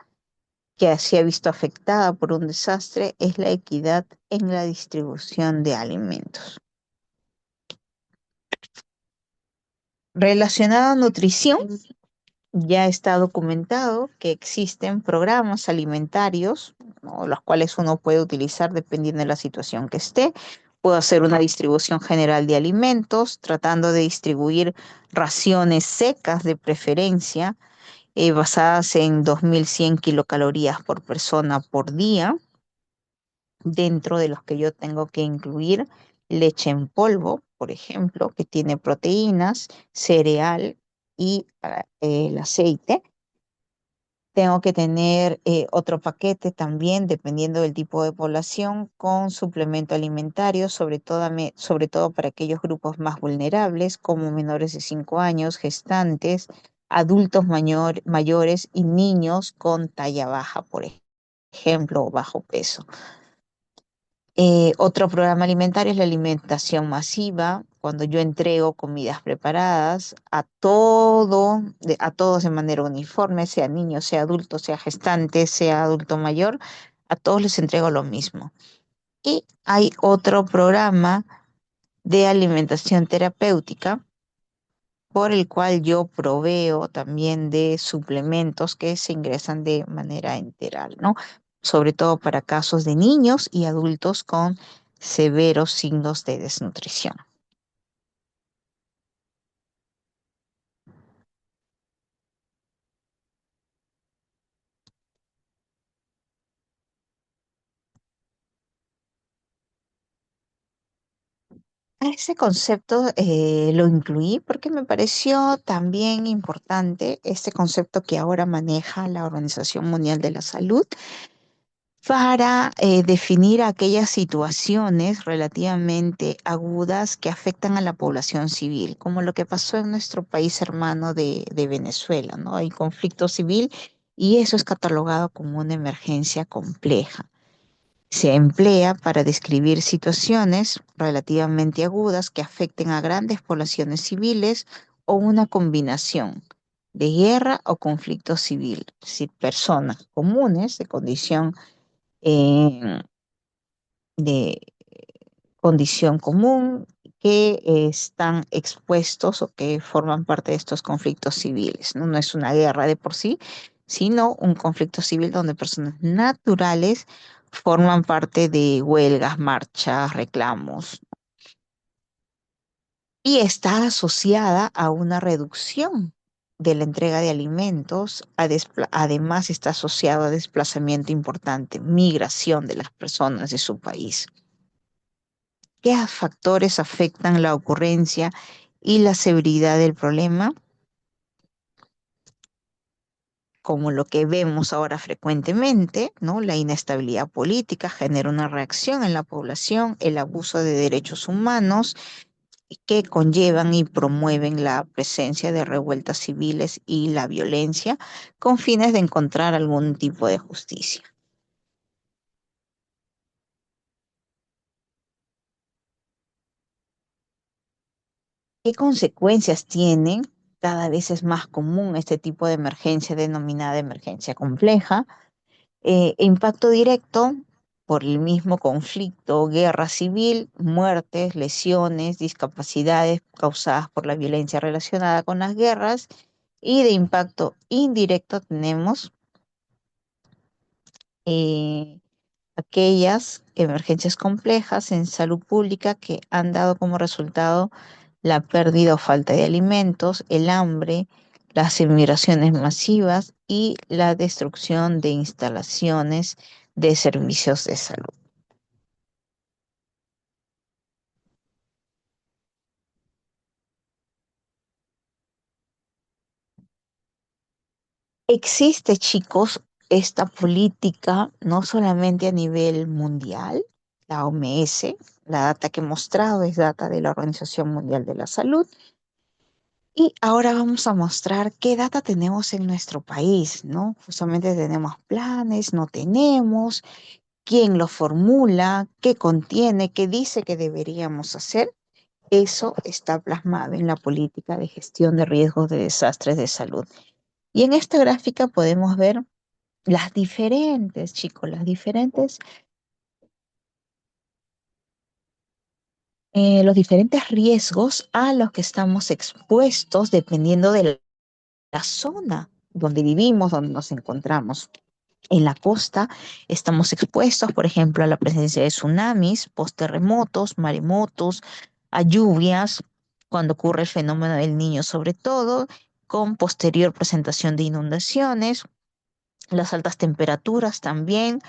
que se ha visto afectada por un desastre es la equidad en la distribución de alimentos. Relacionado a nutrición, ya está documentado que existen programas alimentarios, ¿no?, los cuales uno puede utilizar dependiendo de la situación que esté. Puedo hacer una distribución general de alimentos, tratando de distribuir raciones secas de preferencia, basadas en 2100 kilocalorías por persona por día, dentro de los que yo tengo que incluir leche en polvo, por ejemplo, que tiene proteínas, cereal y el aceite. Tengo que tener otro paquete también, dependiendo del tipo de población, con suplemento alimentario, sobre todo para aquellos grupos más vulnerables, como menores de 5 años, gestantes, adultos mayores y niños con talla baja, por ejemplo, o bajo peso. Otro programa alimentario es la alimentación masiva, cuando yo entrego comidas preparadas a todos de manera uniforme, sea niño, sea adulto, sea gestante, sea adulto mayor, a todos les entrego lo mismo. Y hay otro programa de alimentación terapéutica, por el cual yo proveo también de suplementos que se ingresan de manera enteral, ¿no? Sobre todo para casos de niños y adultos con severos signos de desnutrición. A ese concepto lo incluí porque me pareció también importante este concepto que ahora maneja la Organización Mundial de la Salud para definir aquellas situaciones relativamente agudas que afectan a la población civil, como lo que pasó en nuestro país hermano de Venezuela, ¿no? Hay conflicto civil y eso es catalogado como una emergencia compleja. Se emplea para describir situaciones relativamente agudas que afecten a grandes poblaciones civiles o una combinación de guerra o conflicto civil, es decir, personas comunes eh, de condición común que están expuestos o que forman parte de estos conflictos civiles, ¿no? No es una guerra de por sí, sino un conflicto civil donde personas naturales forman parte de huelgas, marchas, reclamos, y está asociada a una reducción de la entrega de alimentos, además está asociado a desplazamiento importante, migración de las personas de su país. ¿Qué factores afectan la ocurrencia y la severidad del problema? Como lo que vemos ahora frecuentemente, ¿no? La inestabilidad política genera una reacción en la población, el abuso de derechos humanos que conllevan y promueven la presencia de revueltas civiles y la violencia con fines de encontrar algún tipo de justicia. ¿Qué consecuencias tienen? Cada vez es más común este tipo de emergencia denominada emergencia compleja. Impacto directo por el mismo conflicto, guerra civil, muertes, lesiones, discapacidades causadas por la violencia relacionada con las guerras. Y de impacto indirecto tenemos aquellas emergencias complejas en salud pública que han dado como resultado la pérdida o falta de alimentos, el hambre, las emigraciones masivas y la destrucción de instalaciones de servicios de salud. Existe, chicos, esta política no solamente a nivel mundial, la OMS, la data que he mostrado es data de la Organización Mundial de la Salud. Y ahora vamos a mostrar qué data tenemos en nuestro país, ¿no? Justamente tenemos planes, no tenemos, quién lo formula, qué contiene, qué dice que deberíamos hacer. Eso está plasmado en la política de gestión de riesgos de desastres de salud. Y en esta gráfica podemos ver las diferentes, chicos, los diferentes riesgos a los que estamos expuestos dependiendo de la zona donde vivimos, donde nos encontramos. En la costa estamos expuestos, por ejemplo, a la presencia de tsunamis, post-terremotos, maremotos, a lluvias, cuando ocurre el fenómeno del Niño sobre todo, con posterior presentación de inundaciones. Las altas temperaturas también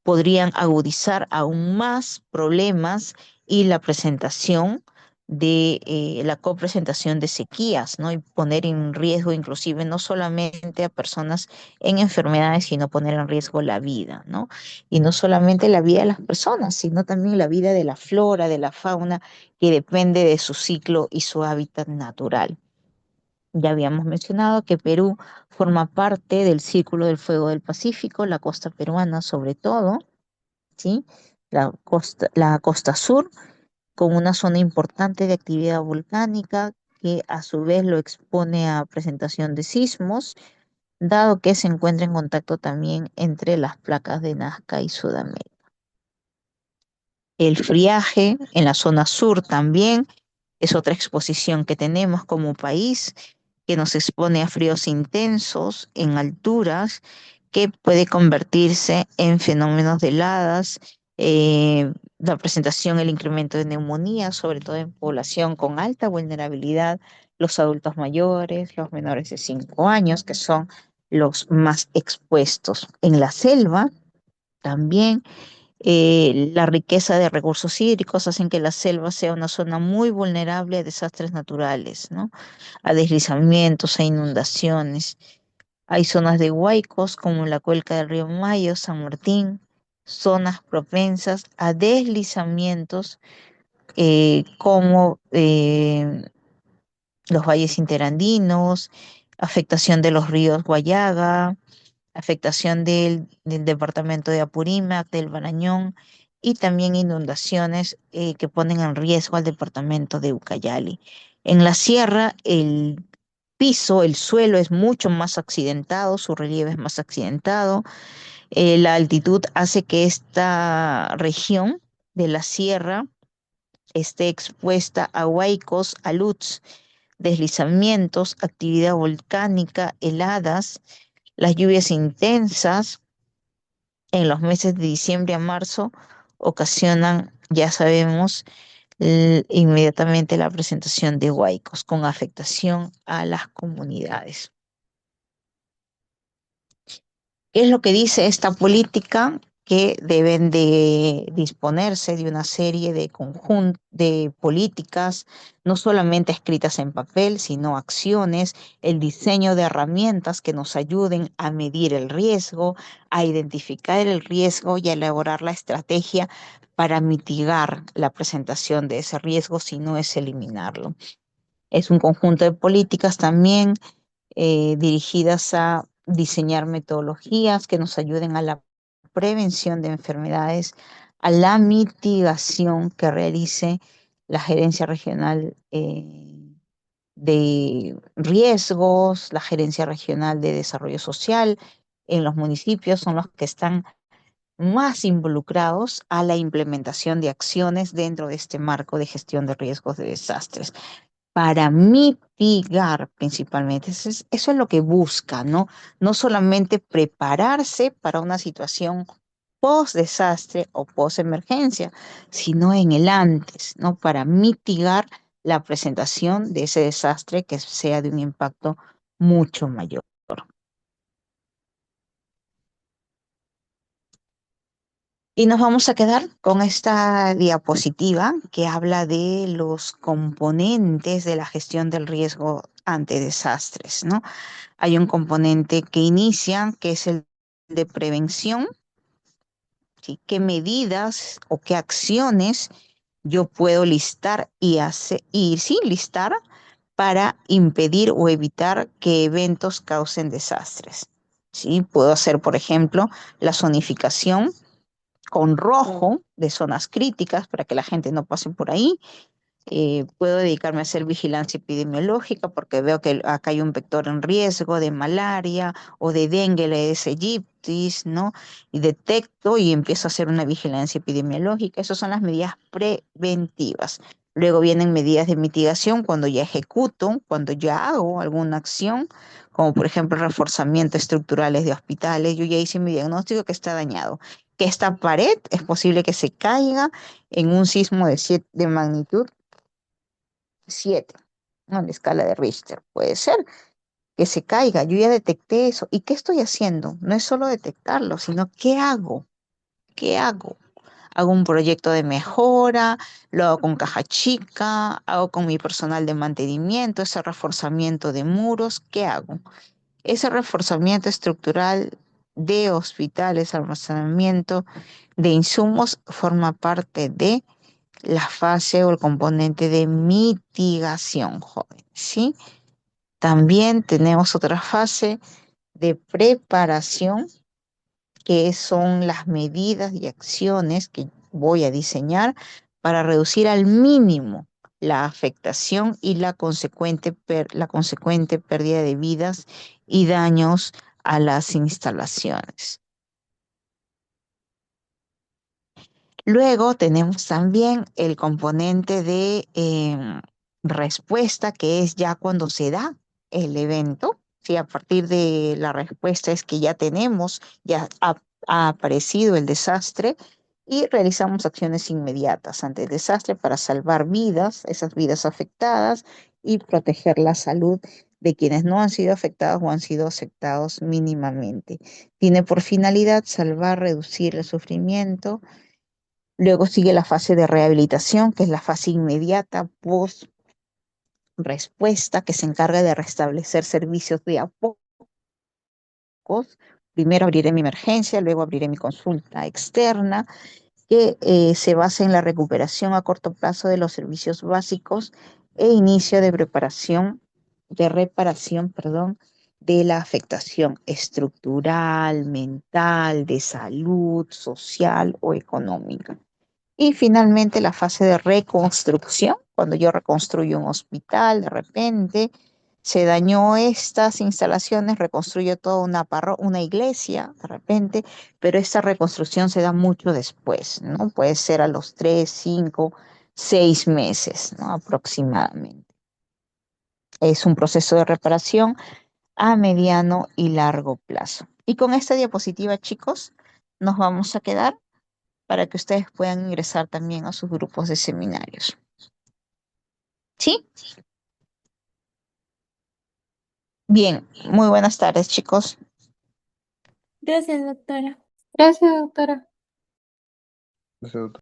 podrían agudizar aún más problemas y la presentación de la copresentación de sequías, ¿no? Y poner en riesgo inclusive no solamente a personas en enfermedades, sino poner en riesgo la vida, ¿no? Y no solamente la vida de las personas, sino también la vida de la flora, de la fauna, que depende de su ciclo y su hábitat natural. Ya habíamos mencionado que Perú forma parte del Círculo del Fuego del Pacífico, la costa peruana sobre todo, ¿sí? La costa sur, con una zona importante de actividad volcánica que a su vez lo expone a presentación de sismos, dado que se encuentra en contacto también entre las placas de Nazca y Sudamérica. El friaje en la zona sur también es otra exposición que tenemos como país, que nos expone a fríos intensos en alturas, que puede convertirse en fenómenos de heladas, la presentación, el incremento de neumonía, sobre todo en población con alta vulnerabilidad, los adultos mayores, los menores de 5 años, que son los más expuestos. En la selva también la riqueza de recursos hídricos hacen que la selva sea una zona muy vulnerable a desastres naturales, ¿no? A deslizamientos, a inundaciones. Hay zonas de huaicos como la cuenca del río Mayo, San Martín, zonas propensas a deslizamientos como los valles interandinos, afectación de los ríos Guayaga, afectación del departamento de Apurímac, del Marañón y también inundaciones que ponen en riesgo al departamento de Ucayali. En la sierra, el piso, el suelo es mucho más accidentado, su relieve es más accidentado. La altitud hace que esta región de la sierra esté expuesta a huaicos, aluts, deslizamientos, actividad volcánica, heladas, las lluvias intensas en los meses de diciembre a marzo ocasionan, ya sabemos, inmediatamente la presentación de huaicos con afectación a las comunidades. ¿Qué es lo que dice esta política? Que deben de disponerse de una serie de de políticas, no solamente escritas en papel, sino acciones, el diseño de herramientas que nos ayuden a medir el riesgo, a identificar el riesgo y a elaborar la estrategia para mitigar la presentación de ese riesgo, si no es eliminarlo. Es un conjunto de políticas también dirigidas a diseñar metodologías que nos ayuden a la prevención de enfermedades, a la mitigación que realice la Gerencia Regional de Riesgos, la Gerencia Regional de Desarrollo Social en los municipios, son los que están más involucrados a la implementación de acciones dentro de este marco de gestión de riesgos de desastres para mitigar principalmente. Eso es lo que busca, ¿no? No solamente prepararse para una situación post-desastre o post-emergencia, sino en el antes, ¿no? Para mitigar la presentación de ese desastre que sea de un impacto mucho mayor. Y nos vamos a quedar con esta diapositiva que habla de los componentes de la gestión del riesgo ante desastres, ¿no? Hay un componente que inicia, que es el de prevención, ¿sí? ¿Qué medidas o qué acciones yo puedo listar listar para impedir o evitar que eventos causen desastres? ¿Sí? Puedo hacer, por ejemplo, la zonificación con rojo de zonas críticas para que la gente no pase por ahí. Puedo dedicarme a hacer vigilancia epidemiológica porque veo que acá hay un vector en riesgo de malaria o de dengue, el Aedes aegypti. cutis, ¿no? Y detecto y empiezo a hacer una vigilancia epidemiológica. Esas son las medidas preventivas. Luego vienen medidas de mitigación cuando ya ejecuto, cuando ya hago alguna acción, como por ejemplo reforzamiento estructurales de hospitales. Yo ya hice mi diagnóstico que está dañado, que esta pared es posible que se caiga en un sismo de magnitud 7, ¿no? En la escala de Richter. Puede ser que se caiga. Yo ya detecté eso. ¿Y qué estoy haciendo? No es solo detectarlo, sino ¿qué hago? ¿Qué hago? Hago un proyecto de mejora, lo hago con caja chica, hago con mi personal de mantenimiento, ese reforzamiento de muros, ¿qué hago? Ese reforzamiento estructural de hospitales, almacenamiento de insumos, forma parte de la fase o el componente de mitigación, joven, ¿sí? También tenemos otra fase de preparación, que son las medidas y acciones que voy a diseñar para reducir al mínimo la afectación y la consecuente pérdida de vidas y daños a las instalaciones. Luego tenemos también el componente de respuesta, que es ya cuando se da el evento. Sí, a partir de la respuesta es que ya tenemos, ha aparecido el desastre y realizamos acciones inmediatas ante el desastre para salvar vidas, esas vidas afectadas y proteger la salud de quienes no han sido afectados o han sido afectados mínimamente. Tiene por finalidad salvar, reducir el sufrimiento. Luego sigue la fase de rehabilitación, que es la fase inmediata post respuesta, que se encarga de restablecer servicios de apoyo. Primero abriré mi emergencia, luego abriré mi consulta externa, que se basa en la recuperación a corto plazo de los servicios básicos e inicio de reparación, perdón, de la afectación estructural, mental, de salud, social o económica. Y finalmente la fase de reconstrucción, cuando yo reconstruyo un hospital, de repente se dañó estas instalaciones, reconstruyo toda una iglesia, de repente, pero esta reconstrucción se da mucho después, ¿no? Puede ser a los 3, 5, 6 meses, ¿no? Aproximadamente. Es un proceso de reparación a mediano y largo plazo. Y con esta diapositiva, chicos, nos vamos a quedar para que ustedes puedan ingresar también a sus grupos de seminarios. ¿Sí? Bien, muy buenas tardes, chicos. Gracias, doctora. Gracias, doctora. Gracias, doctor.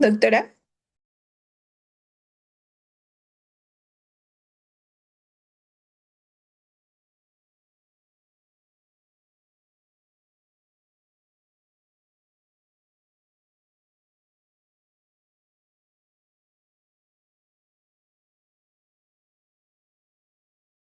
Doctora.